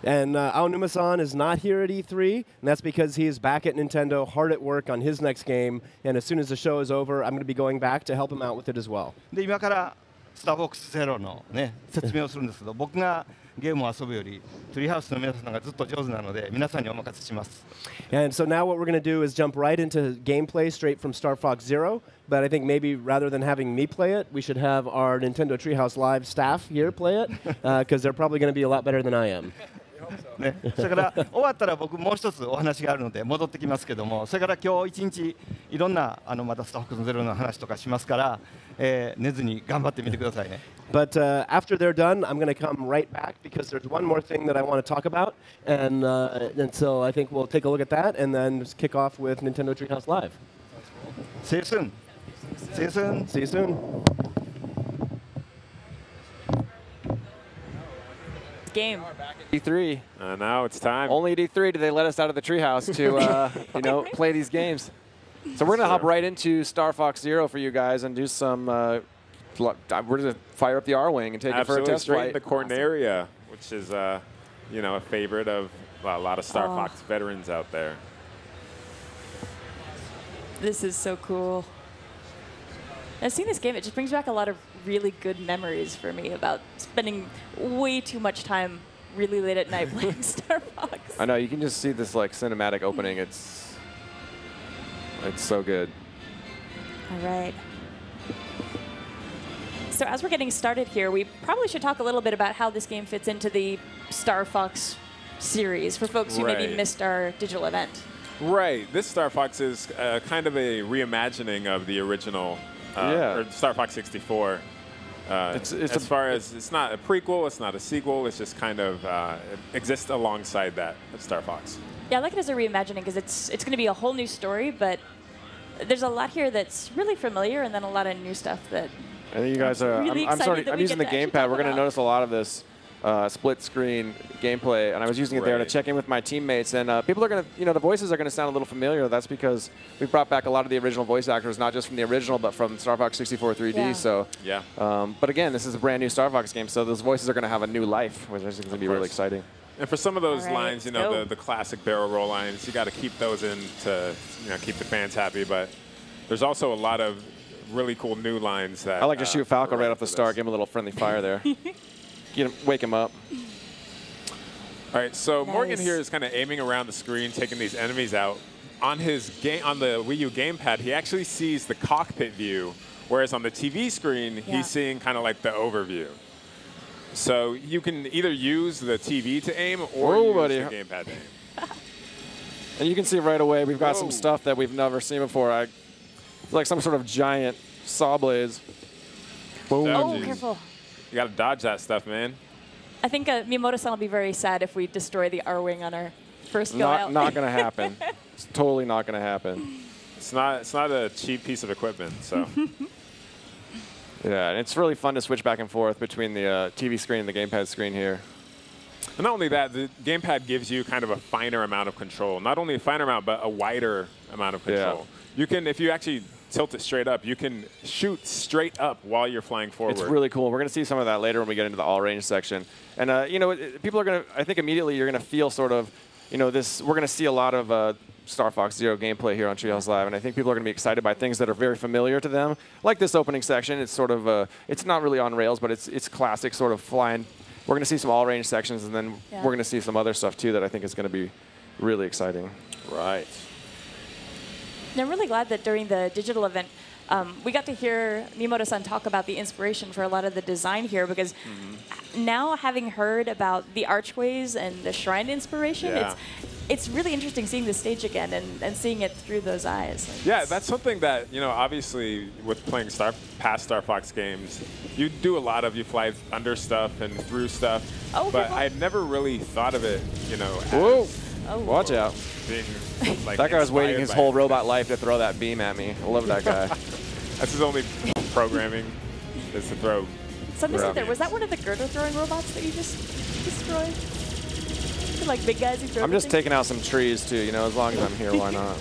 And Aonuma-san is not here at E3, and that's because he is back at Nintendo, hard at work on his next game. And as soon as the show is over, I'm going to be going back to help him out with it as well. で今からスターボックス0のね説明をするんですけど、僕がゲームを遊ぶよりトリーハウスの皆さんがずっと上手なので皆さんにお任せします。And so now what we're going to do is jump right into gameplay straight from Star Fox Zero. But I think maybe rather than having me play it, we should have our Nintendo Treehouse Live staff here play it, because they're probably going to be a lot better than I am. ね、それから終わったら僕もう一つお話があるので戻ってきますけども、それから今日一日いろんなまたスタッフのゼロの話とかしますから、寝ずに頑張ってみてくださいね。But after they're done, I'm going to come right back because there's one more thing that I want to talk about, and so I think we'll take a look at that and then just kick off with Nintendo Treehouse Live. See you soon. See you soon. See you soon. Game. E3. Now it's time. Only at E3 do they let us out of the treehouse to play these games. So we're gonna hop right into Star Fox Zero for you guys and do some. We're gonna fire up the R-wing and take it for a test straight flight. in the Corneria, which is a favorite of a lot of Star Fox veterans out there. This is so cool. I've seen this game. It just brings back a lot of really good memories for me about spending way too much time really late at night playing Star Fox. I know, you can just see this like cinematic opening. It's so good. All right. So as we're getting started here, we probably should talk a little bit about how this game fits into the Star Fox series for folks who maybe missed our digital event. Right. This Star Fox is kind of a reimagining of the original or Star Fox 64. As far as it's not a prequel, it's not a sequel, it's just kind of it exists alongside that of Star Fox. Yeah, I like it as a reimagining because it's going to be a whole new story, but there's a lot here that's really familiar and then a lot of new stuff that I think you guys are. Really I'm using the gamepad. We're going to notice a lot of this split screen gameplay, and I was using it there to check in with my teammates. And people are going to, the voices are going to sound a little familiar. That's because we brought back a lot of the original voice actors, not just from the original, but from Star Fox 64 3D. Yeah. So yeah. But again, this is a brand new Star Fox game, so those voices are going to have a new life, which is going to be really exciting. And for some of those lines, the classic barrel roll lines, you got to keep those in to keep the fans happy. But there's also a lot of really cool new lines that I like to shoot Falco right off the start, give him a little friendly fire there. Wake him up. All right, so Morgan here is kind of aiming around the screen, taking these enemies out. On his on the Wii U gamepad, he actually sees the cockpit view, whereas on the TV screen, he's seeing kind of like the overview. So you can either use the TV to aim or use the gamepad to aim. And you can see right away we've got some stuff that we've never seen before. It's like some sort of giant saw blades. Boom. Oh, careful. You got to dodge that stuff, man. I think Miyamoto-san will be very sad if we destroy the R-Wing on our first go out. Not going to happen. It's totally not going to happen. It's not a cheap piece of equipment, so. Yeah, and it's really fun to switch back and forth between the TV screen and the gamepad screen here. And not only that, the gamepad gives you kind of a finer amount of control. Not only a finer amount, but a wider amount of control. Yeah. You can, if you actually tilt it straight up, you can shoot straight up while you're flying forward. It's really cool. We're going to see some of that later when we get into the all-range section. And, people are going to, I think immediately you're going to feel sort of, this, we're going to see a lot of Star Fox Zero gameplay here on Treehouse Live, and I think people are going to be excited by things that are very familiar to them, like this opening section. It's sort of it's not really on rails, but it's classic sort of flying. We're going to see some all-range sections, and then we're going to see some other stuff too that I think is going to be really exciting. Right. And I'm really glad that during the digital event, we got to hear Miyamoto-san talk about the inspiration for a lot of the design here, because now having heard about the archways and the shrine inspiration, it's really interesting seeing the stage again and seeing it through those eyes. Like, yeah, that's something that, you know, obviously with playing past Star Fox games, you do a lot of, you fly under stuff and through stuff, but I'd never really thought of it, you know, as watch out. Being, like, that guy was waiting his whole robot life to throw that beam at me. I love that guy. That's his only programming, is to throw. Something like that. Was that one of the girder throwing robots that you just destroyed? Like big guys who throw I'm just taking out some trees too, you know, as long as I'm here, why not?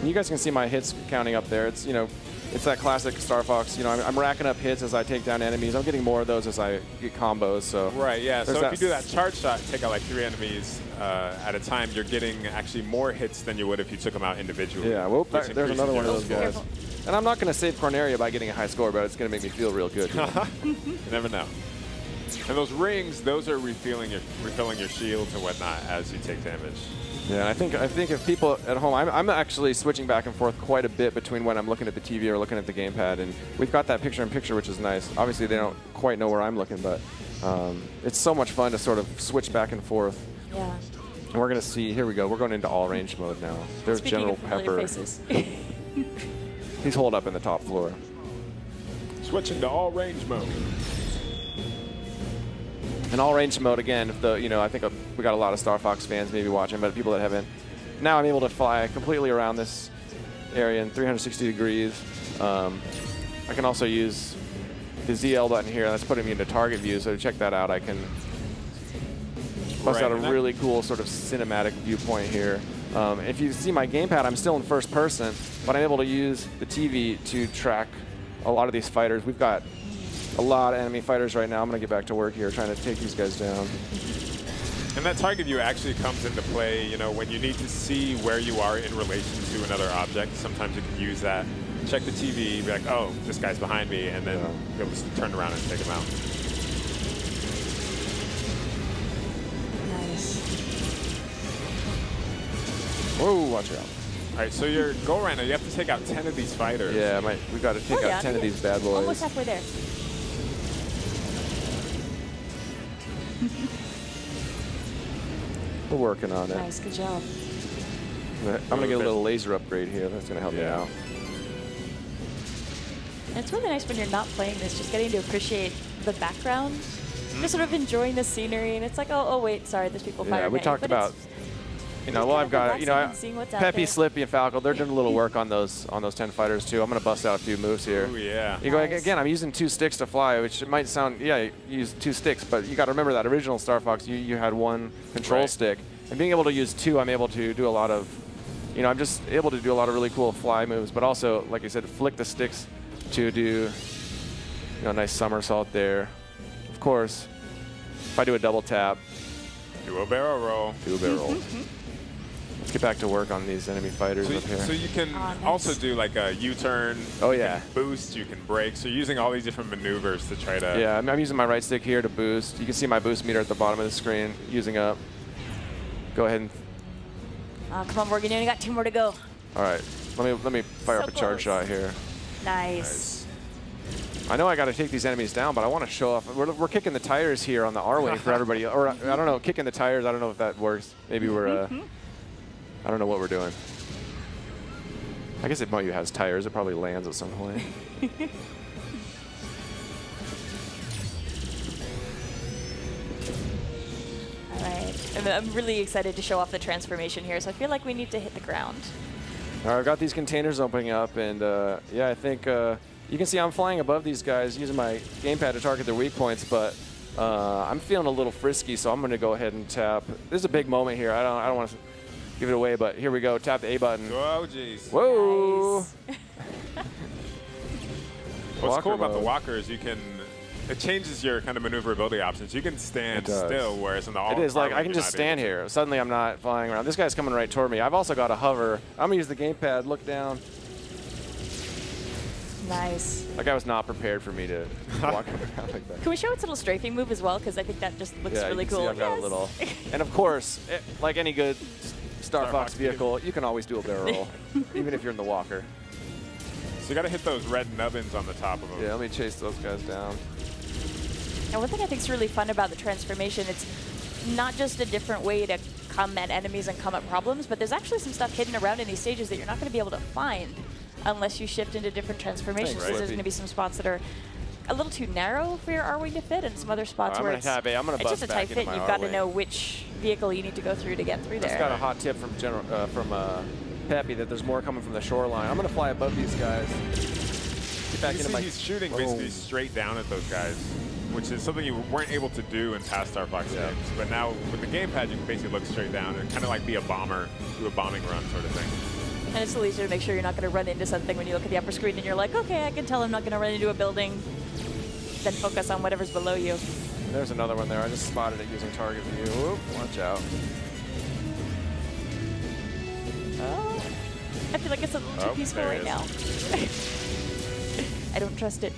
And you guys can see my hits counting up there. It's, you know, it's that classic Star Fox. You know, I'm racking up hits as I take down enemies. I'm getting more of those as I get combos. So right, yeah. So if you do that charge shot, take out like 3 enemies at a time, you're getting actually more hits than you would if you took them out individually. Yeah, well, there's another one of those guys. And I'm not going to save Corneria by getting a high score, but it's going to make me feel real good. You never know. And those rings, those are refilling your shields and whatnot as you take damage. Yeah, I think if people at home, I'm actually switching back and forth quite a bit between when I'm looking at the TV or looking at the gamepad, and we've got that picture-in-picture, which is nice. Obviously, they don't quite know where I'm looking, but it's so much fun to sort of switch back and forth. Yeah. And we're going to see, here we go, we're going into all-range mode now. There's Speaking General of familiar Pepper. faces. He's holed up in the top floor. Switching to all-range mode. In all-range mode, again, you know, I think we got a lot of Star Fox fans maybe watching, but people that haven't. Now I'm able to fly completely around this area in 360 degrees. I can also use the ZL button here. That's putting me into target view, so to check that out, I can bust out a really cool sort of cinematic viewpoint here. If you see my gamepad, I'm still in first person, but I'm able to use the TV to track a lot of these fighters. We've got a lot of enemy fighters right now. I'm going to get back to work here trying to take these guys down. And that target view actually comes into play, you know, when you need to see where you are in relation to another object. Sometimes you can use that. Check the TV, be like, oh, this guy's behind me, and then be able to turn around and take him out. Nice. Whoa, watch out. All right, so your goal right now, you have to take out 10 of these fighters. Yeah, we've got to take out 10 of these bad boys. Almost halfway there. We're working on it. Nice, good job. I'm going to get a little laser upgrade here. That's going to help me out. And it's really nice when you're not playing this, just getting to appreciate the background. Just sort of enjoying the scenery, and it's like, oh wait, sorry, there's people firing. Yeah, we talked about, you know, well, I've got, you know, Peppy, Slippy, and Falco. They're doing a little work on those 10 fighters too. I'm going to bust out a few moves here. Oh yeah. You go again. I'm using 2 sticks to fly, which it might sound, yeah, you use 2 sticks, but you got to remember that original Star Fox, you had 1 control stick, and being able to use 2, I'm able to do a lot of, you know, I'm just able to do a lot of really cool fly moves, but also, like I said, flick the sticks to do, you know, a nice somersault there. Of course, if I do a double tap, do a barrel roll. Do a barrel roll. Let's get back to work on these enemy fighters up here. So you can also do like a U-turn. Oh yeah. You can boost, you can brake. So you're using all these different maneuvers to try to. Yeah, I'm using my right stick here to boost. You can see my boost meter at the bottom of the screen using up. Go ahead and. Come on, Morgan, you only got 2 more to go. All right, let me fire up a charge shot here. Nice. I know I got to take these enemies down, but I want to show off. We're kicking the tires here on the R-Wing for everybody. Or I don't know, kicking the tires. I don't know if that works. Maybe we're. I don't know what we're doing. I guess if Moyu has tires, it probably lands at some point. All right. I'm really excited to show off the transformation here, so I feel like we need to hit the ground. All right, I've got these containers opening up, and yeah, I think you can see I'm flying above these guys using my gamepad to target their weak points, but I'm feeling a little frisky, so I'm going to go ahead and tap. This is a big moment here. I don't want to give it away, but here we go. Tap the A button. Oh, jeez. Whoa. Nice. What's cool about the walker is you can it changes your kind of maneuverability options. You can stand still, whereas in the It is like I can just stand here. Suddenly I'm not flying around. This guy's coming right toward me. I've also got a hover. I'm gonna use the gamepad, look down. Nice. That guy was not prepared for me to walk around like that. Can we show its little strafing move as well? Because I think that just looks really cool. See I've got a little. And of course, like any good Star Fox vehicle, you can always do a barrel roll, even if you're in the walker. So you got to hit those red nubbins on the top of them. Yeah, let me chase those guys down. And one thing I think is really fun about the transformation, it's not just a different way to come at enemies and come at problems, but there's actually some stuff hidden around in these stages that you're not going to be able to find unless you shift into different transformations. Because there's going to be some spots that are a little too narrow for your R-Wing to fit, and some other spots where it's just a tight fit. You've got to know which vehicle you need to go through to get through there. Just got a hot tip from Peppy that there's more coming from the shoreline. I'm going to fly above these guys. Get back into my. He's shooting basically straight down at those guys, which is something you weren't able to do in past Star Fox games. But now with the gamepad, you can basically look straight down and kind of like be a bomber, do a bombing run sort of thing. And it's a little easier to make sure you're not going to run into something when you look at the upper screen and you're like, okay, I can tell I'm not going to run into a building. Then focus on whatever's below you. There's another one there. I just spotted it using target view. Whoop, watch out. Oh, I feel like it's a little too peaceful right now. I don't trust it.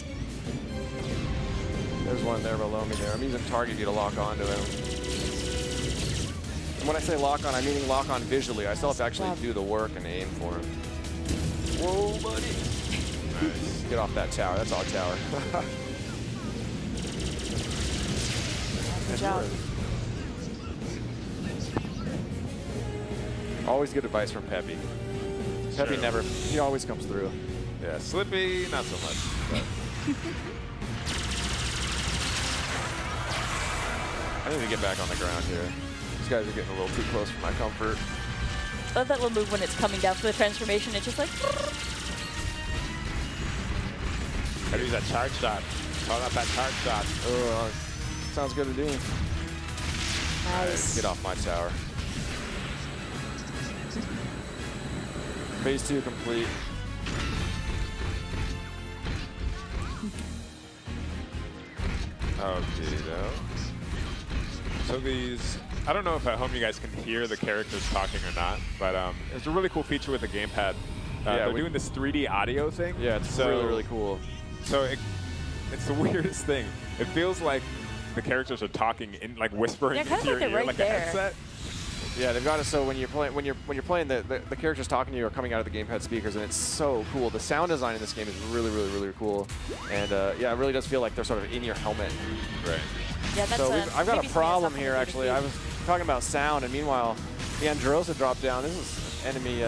There's one there below me there. I'm using target view to lock onto him. And when I say lock on, I'm meaning lock on visually. I still have to actually do the work and aim for him. Whoa, buddy. Nice. Get off that tower. That's our tower. Good job. Always good advice from Peppy. Peppy never, he always comes through. Yeah, Slippy, not so much. I need to get back on the ground here. These guys are getting a little too close for my comfort. I love that little move when it's coming down for the transformation. It's just like. Gotta use that charge shot. Call out that charge shot. Oh, sounds good to do. Nice. Get off my tower. Phase 2 complete. Okay, so these, I don't know if at home you guys can hear the characters talking or not, but it's a really cool feature with the gamepad. They're doing this 3D audio thing. Yeah, it's really cool. So it's the weirdest thing. It feels like the characters are talking in, like whispering into your ear like a headset. Yeah, they've got it so when you're playing the characters talking to you are coming out of the gamepad speakers, and it's so cool. The sound design in this game is really cool, and yeah, it really does feel like they're sort of in your helmet. Right. Yeah, that's so I've got a problem here actually. I was talking about sound, and meanwhile, the Androsa dropped down. This is enemy.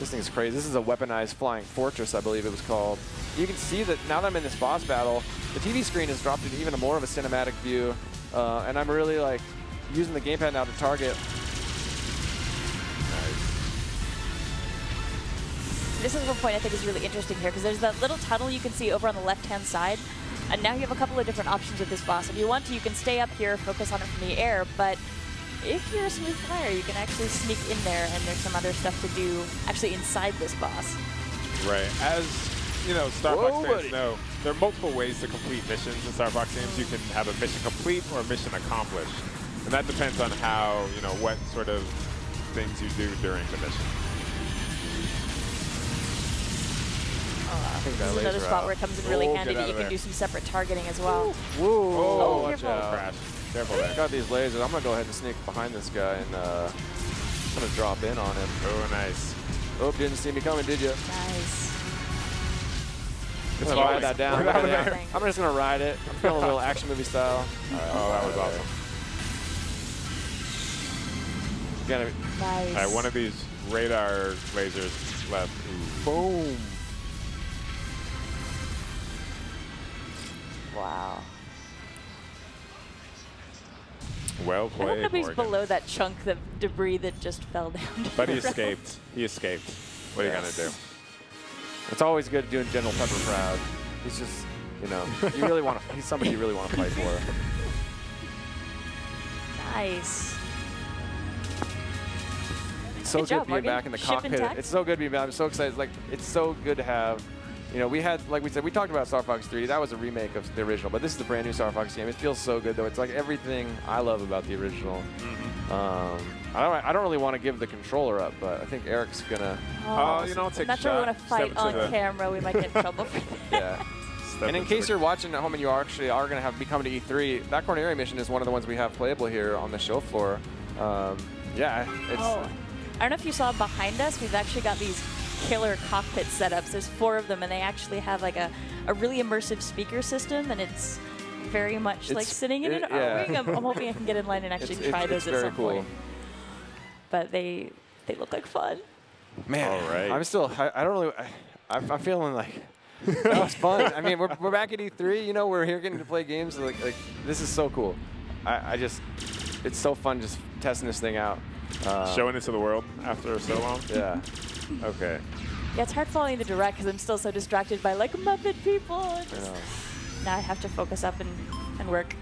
This thing's crazy. This is a weaponized flying fortress, I believe it was called. You can see that now that I'm in this boss battle, the TV screen has dropped into even more of a cinematic view, and I'm really like using the gamepad now to target. This is one point I think is really interesting here, because there's that little tunnel you can see over on the left-hand side, and now you have a couple of different options with this boss. If you want to, you can stay up here, focus on it from the air, but if you're a smooth flyer, you can actually sneak in there, and there's some other stuff to do actually inside this boss. Right. As you know, Star Fox fans know, there are multiple ways to complete missions in Star Fox games. You can have a mission complete or a mission accomplished. And that depends on how, you know, what sort of things you do during the mission. This is another spot where it comes in really handy that you can do some separate targeting as well. Whoa, watch careful. out. Crash. Careful there. Got these lasers. I'm going to go ahead and sneak behind this guy, and I'm going to drop in on him. Oh, nice. Oh, didn't see me coming, did you? Nice. I'm going to ride that down. I'm just going to ride it. I'm feeling a little action movie style. Oh, that was awesome. Nice. All right, one of these radar lasers left. Ooh. Boom. Wow. Well I played, hope he's Morgan. below that chunk of debris that just fell down. But he escaped. He escaped. What are you going to do? It's always good doing General Pepper proud. He's just, you know, you really want to. He's somebody you really want to fight for. Nice. It's so good being back in the cockpit. It's so good being back. I'm so excited. Like, it's so good to have You know, we had, like we said, we talked about Star Fox 3D. That was a remake of the original, but this is the brand new Star Fox game. It feels so good, though. It's like everything I love about the original. I don't really want to give the controller up, but I think Eric's gonna. Oh, you know, take a shot. That's why we want to fight on camera. We might get in trouble for that. Yeah. And in case you're watching at home and you actually are going to be coming to E3, that Corneria mission is one of the ones we have playable here on the show floor. Yeah, it's. I don't know if you saw behind us. We've actually got these killer cockpit setups. There's 4 of them, and they actually have like a really immersive speaker system, and it's very much like sitting in an R-Wing. I'm hoping I can get in line and actually try those at some point. But they look like fun. Man, all right. I'm still. I don't really. I'm feeling like that was fun. I mean, we're back at E3. You know, we're here getting to play games. Like this is so cool. I just, it's so fun just testing this thing out. Showing it to the world after so long. Yeah. Okay. Yeah, it's hard following the direct because I'm still so distracted by like Muppet people. Now I have to focus up and work.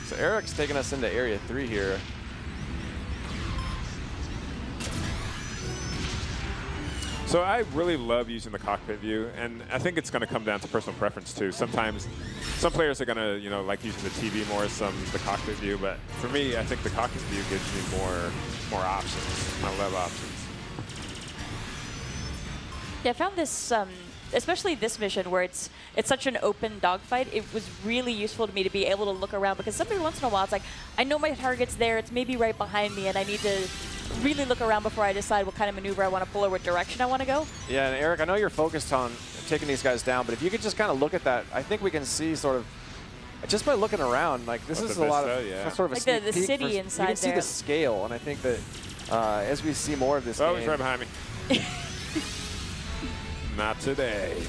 So Eric's taking us into Area 3 here. So I really love using the cockpit view, and I think it's going to come down to personal preference too. Sometimes, some players are going to, you know, like using the TV more, some the cockpit view. But for me, I think the cockpit view gives me more options. I love options. Yeah, I found this, especially this mission where it's such an open dogfight. It was really useful to me to be able to look around because every once in a while it's like I know my target's there, it's maybe right behind me, and I need to really look around before I decide what kind of maneuver I want to pull or what direction I want to go. Yeah, and Eric, I know you're focused on taking these guys down, but if you could just kind of look at that, I think we can see sort of, just by looking around, like this is a lot of sort of like a sneak the peek city inside there. You can see the scale, and I think that as we see more of this game. Oh, he's right behind me. Not today.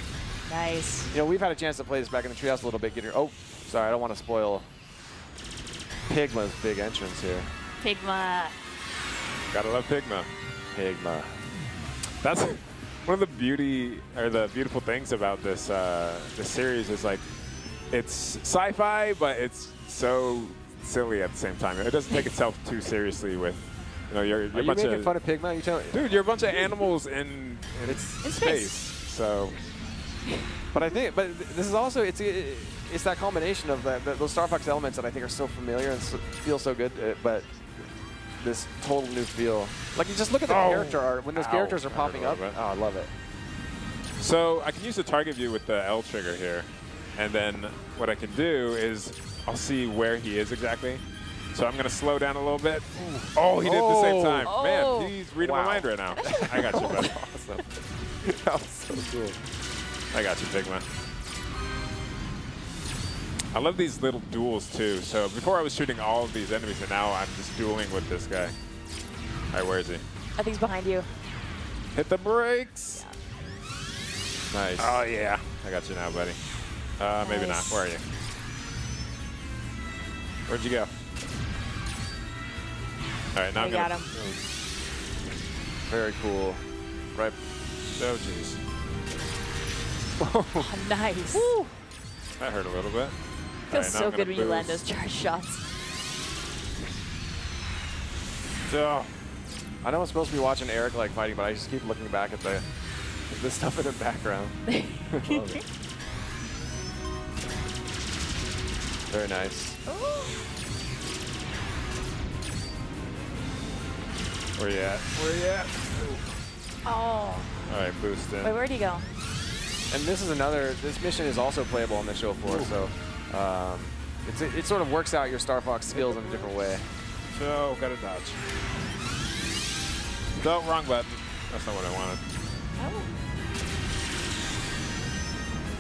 Nice. You know, we've had a chance to play this back in the Treehouse a little bit. Oh, sorry, I don't want to spoil Pigma's big entrance here. Pigma. Gotta love Pigma. Pigma. That's one of the beautiful things about this this series is like it's sci-fi, but it's so silly at the same time. It doesn't take itself too seriously with, you know, you're Are you making fun of Pigma? You tell me. Dude, you're a bunch of animals in space. So. But I think, this is also, it's that combination of those Star Fox elements that I think are so familiar and feel so good, but this total new feel. Like, you just look at the character art, when those characters are popping up. Oh, I love it. So I can use the target view with the L trigger here, and then what I can do is I'll see where he is exactly. So I'm going to slow down a little bit. Oh, he did at the same time. Man, he's reading my mind right now. I got you, buddy. Awesome. That was so cool. I got you, Pigma. I love these little duels, too. So before I was shooting all of these enemies, and now I'm just dueling with this guy. All right, where is he? I think he's behind you. Hit the brakes. Yeah. Nice. Oh, yeah. I got you now, buddy. Maybe not. Where are you? Where'd you go? All right, now I'm got him. Very cool. Right. Oh, jeez. Oh, nice. Woo. That hurt a little bit. Feels so good when you land those charge shots. So, I know I'm supposed to be watching Eric like fighting, but I just keep looking back at the stuff in the background. Love it. Very nice. Where you at? Where you at? Oh. All right, boost in. Wait, where'd he go? And this is this mission is also playable on the show floor, so it sort of works out your Star Fox skills in a different way. So, gotta dodge. No, wrong button. That's not what I wanted. Oh.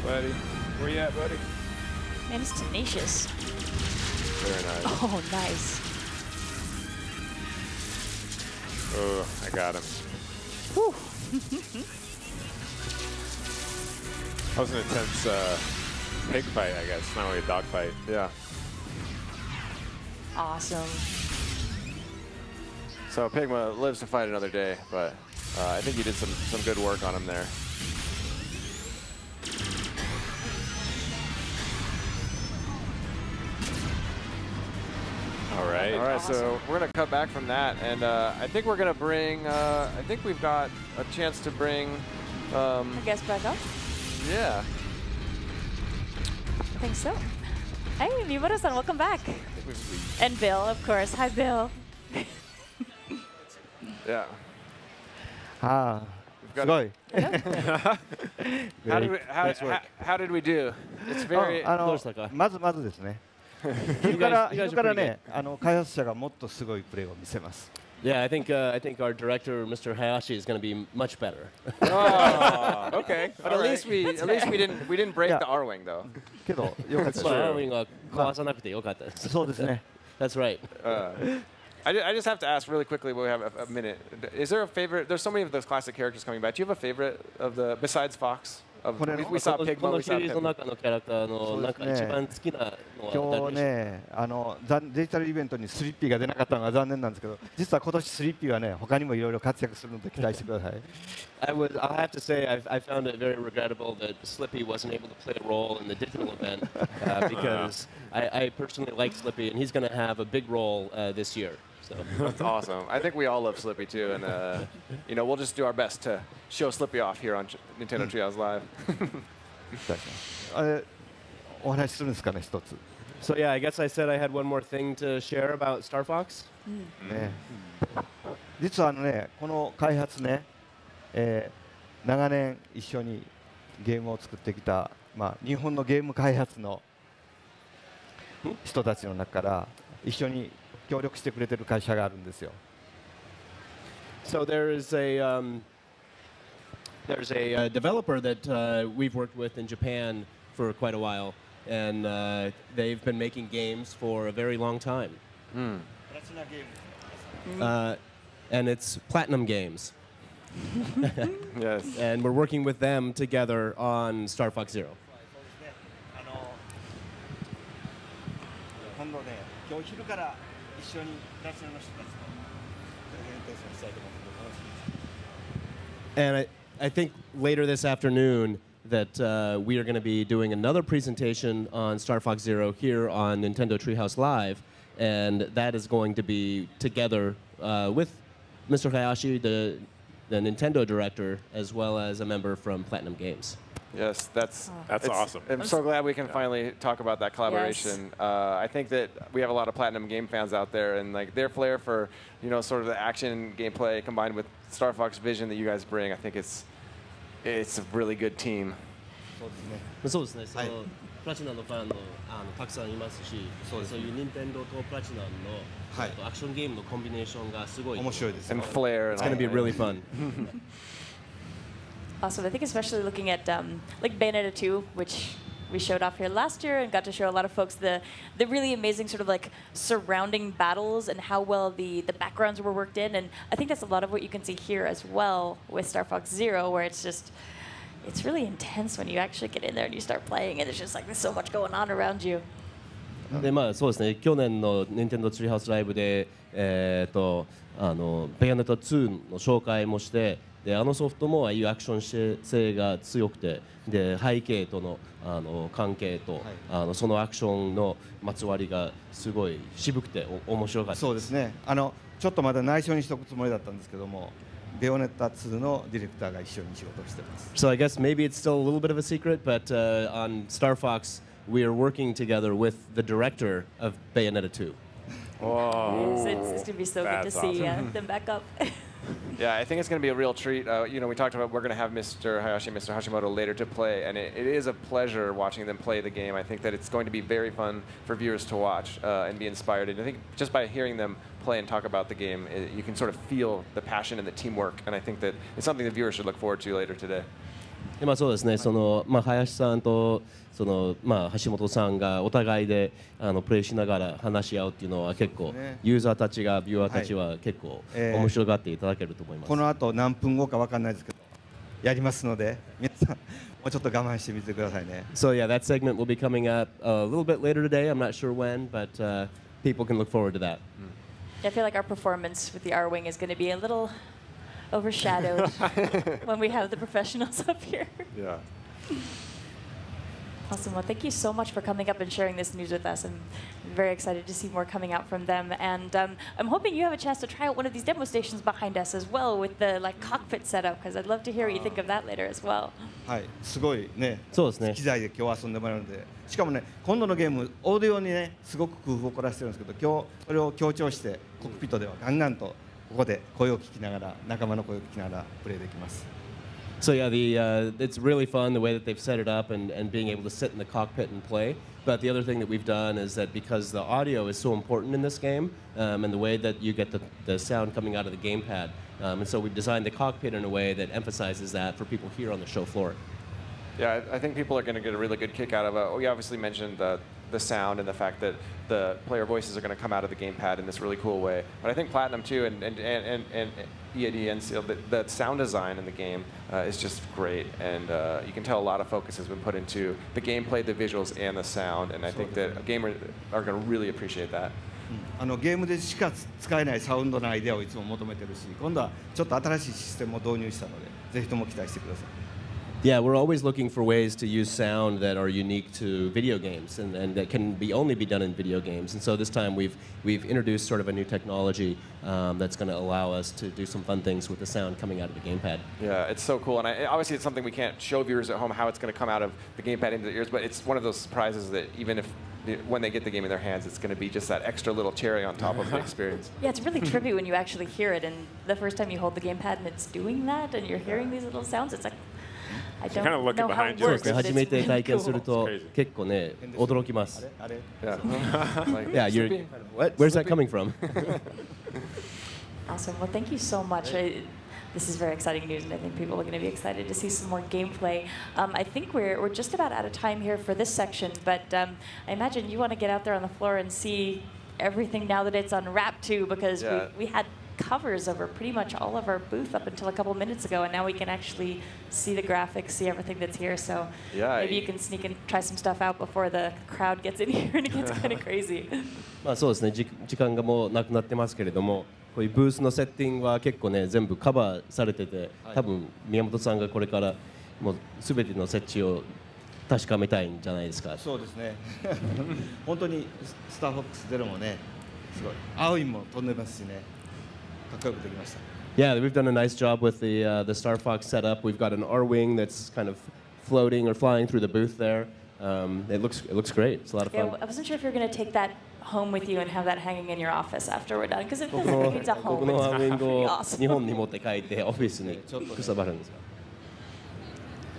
Buddy, where you at, buddy? Man, it's tenacious. Very nice. Oh, nice. Oh, I got him. Whew. That was an intense pig fight, I guess. Not really a dog fight. Yeah. Awesome. So Pigma lives to fight another day, but I think you did some good work on him there. All right. All right, awesome. So we're going to cut back from that, and I think we're going to bring, I think we've got a chance to bring... I guess back up? Yeah. I think so. Hey, Miyamoto-san, welcome back. And Bill, of course. Hi, Bill. Yeah. Ah, how did we do? It's very. どうでしたか？まずですね。昼からね、開発者がもっとすごいプレーを見せます。Yeah, I think our director, Mr. Hayashi, is going to be much better. Oh, okay. But at least we didn't break the R wing though. けどよかったです。R wing は壊さなくてよかったです。そうですね。That's right. I just have to ask really quickly. We have a minute. Is there a favorite? There's so many of those classic characters coming back. Do you have a favorite of the besides Fox? We saw Pigma. We saw Pigma. 今日ね、デジタルイベントにスリッピーが出なかったのが残念なんですけど、実は今年スリッピーはね、他にもいろいろ活躍するので期待してください。I'll have to say I found it very regrettable that Slippy wasn't able to play a role in the digital event because I personally like Slippy and he's going to have a big role this year. So. That's awesome. I think we all love Slippy too, and we'll just do our best to show Slippy off here on Nintendo Treehouse Live. So yeah, I guess I said I had one more thing to share about Star Fox. 実はこの開発ね、長年一緒にゲームを作ってきた、日本のゲーム開発の人たちの中から一緒に協力してくれてる会社があるんですよ。So there's a developer that we've worked with in Japan for quite a while, and they've been making games for a very long time. And it's Platinum Games. Yes. And we're working with them together on Star Fox Zero. And I think later this afternoon that we are going to be doing another presentation on Star Fox Zero here on Nintendo Treehouse Live, and that is going to be together with Mr. Hayashi, the Nintendo director, as well as a member from Platinum Games. Yes, that's awesome. I'm so glad we can finally talk about that collaboration. Yes. I think that we have a lot of Platinum Game fans out there, and like their flair for sort of the action gameplay combined with Star Fox vision that you guys bring, I think it's a really good team. そうですね。プラチナのファンのたくさんいますし、そういう任天堂とプラチナのアクションゲームのコンビネーションがすごい面白いです。And flair. It's going to be really fun. Awesome. I think especially looking at like Bayonetta 2, which we showed off here last year and got to show a lot of folks the really amazing sort of like surrounding battles and how well the backgrounds were worked in. And I think that's a lot of what you can see here as well with Star Fox Zero, where it's really intense when you actually get in there and you start playing, and it's just like there's so much going on around you. でそうですね。去年の Nintendo Treehouse Live でBayonetta 2の紹介もして。でソフトもああいうアクション性が強くてで背景との関係と、そのアクションのまつわりがすごい渋くて面白かったです。そうですね。ちょっとまだ内緒にしておくつもりだったんですけども、ベヨネッタ2のディレクターが一緒に仕事をしています。So I guess maybe it's still a little bit of a secret, but on Star Fox we are working together with the director of Bayonetta 2. Whoa. It's going to be so good to see them back up. Yeah, I think it's going to be a real treat. We talked about we're going to have Mr. Hayashi and Mr. Hashimoto later to play, and it is a pleasure watching them play the game. I think that it's going to be very fun for viewers to watch and be inspired. And I think just by hearing them play and talk about the game, you can sort of feel the passion and the teamwork, and I think that it's something the viewers should look forward to later today. そうですね。林さんと橋本さんがお互いでプレイしながら話し合うっていうのは結構ユーザーたちがビューアーたちは結構面白がっていただけると思います。この後何分後かわかんないですけどやりますので皆さんもうちょっと我慢してみてくださいね。So yeah, that segment will be coming up a little bit later today. I'm not sure when, but people can look forward to that. I feel like our performance with the R-Wing is going to be a little overshadowed when we have the professionals up here. Yeah. Awesome. Well, thank you so much for coming up and sharing this news with us. I'm very excited to see more coming out from them. And I'm hoping you have a chance to try out one of these demo stations behind us as well with the cockpit setup, because I'd love to hear what you think of that later as well. はい、すごいね。そうですね。機材で今日遊んでもらうので、しかもね、今度のゲームオーディオにね、すごく工夫を凝らしてるんですけど、今日それを強調してコックピットではガンガンとここで声を聞きながら、仲間の声を聞きながらプレイできます。So yeah, it's really fun the way that they've set it up and being able to sit in the cockpit and play. But the other thing that we've done is that because the audio is so important in this game, and the way that you get the sound coming out of the gamepad, and so we've designed the cockpit in a way that emphasizes that for people here on the show floor. Yeah, I think people are going to get a really good kick out of it. We obviously mentioned the sound and the fact that the player voices are going to come out of the gamepad in this really cool way. But I think Platinum too and EAD and Seal, the sound design in the game is just great, and you can tell a lot of focus has been put into the gameplay, the visuals, and the sound, and I think that gamers are going to really appreciate that. ゲームでしか使えないサウンドのアイデアをいつも求めてるし、今度はちょっと新しいシステムを導入したので、ぜひとも期待してください。Yeah, we're always looking for ways to use sound that are unique to video games and that can only be done in video games. And so this time we've introduced sort of a new technology that's going to allow us to do some fun things with the sound coming out of the gamepad. Yeah, it's so cool. And obviously it's something we can't show viewers at home how it's going to come out of the gamepad into their ears, but it's one of those surprises that even if when they get the game in their hands, it's going to be just that extra little cherry on top of the experience. Yeah, it's really trippy when you actually hear it, and the first time you hold the gamepad and it's doing that, and you're hearing these little sounds, it's like, I don't kind of looking know how behind it works, you. but it's 初めて体験 really する cool. と結構ね驚きます。Yeah. Yeah, you're. What? Where's that coming from? Awesome. Well, thank you so much. This is very exciting news, and I think people are going to be excited to see some more gameplay. I think we're just about out of time here for this section, but I imagine you want to get out there on the floor and see everything now that it's unwrapped too, because we had covers over pretty much all of our booth up until a couple minutes ago, and now we can actually see the graphics, see everything that's here. So maybe you can sneak and try some stuff out before the crowd gets in here and it gets kind of crazy. まあそうですね。時間がもうなくなってますけれども、こういうブースのセッティングは結構ね全部カバーされてて、多分宮本さんがこれからもうすべての設置を確かめたいんじゃないですか。そうですね。本当にスターフォックスゼロもね、すごい青いも飛んでますしね。Yeah, we've done a nice job with the Star Fox setup. We've got an R-wing that's kind of floating or flying through the booth there. It looks great. It's a lot of fun. Yeah, I wasn't sure if you're going to take that home with you and have that hanging in your office after we're done, because it feels like it's a home. It's pretty awesome. 日本に持って帰ってオフィスにくさばるんですよ。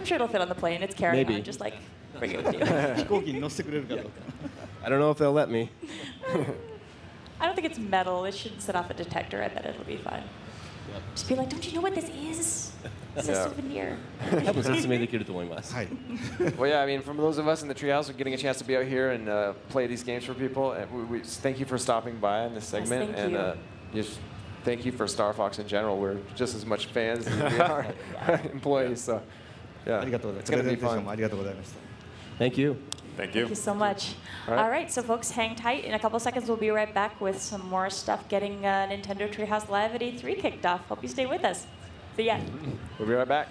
I'm sure it'll fit on the plane. It's carrying on. Just like bring it with you. 飛行機に乗せてくれるかどうか。I don't know if they'll let me. I don't think it's metal. It shouldn't set off a detector. I bet it'll be fine. Yep. Just be like, don't you know what this is? It's a souvenir. Well, yeah, I mean, from those of us in the Treehouse, getting a chance to be out here and play these games for people, and we thank you for stopping by in this segment. Yes, thank and just thank you for Star Fox in general. We're just as much fans as we are employees. So, yeah, it's going to be fun. Thank you. Thank you. Thank you so much. All right, so folks, hang tight. In a couple seconds, we'll be right back with some more stuff getting Nintendo Treehouse Live at E3 kicked off. Hope you stay with us. See ya. We'll be right back.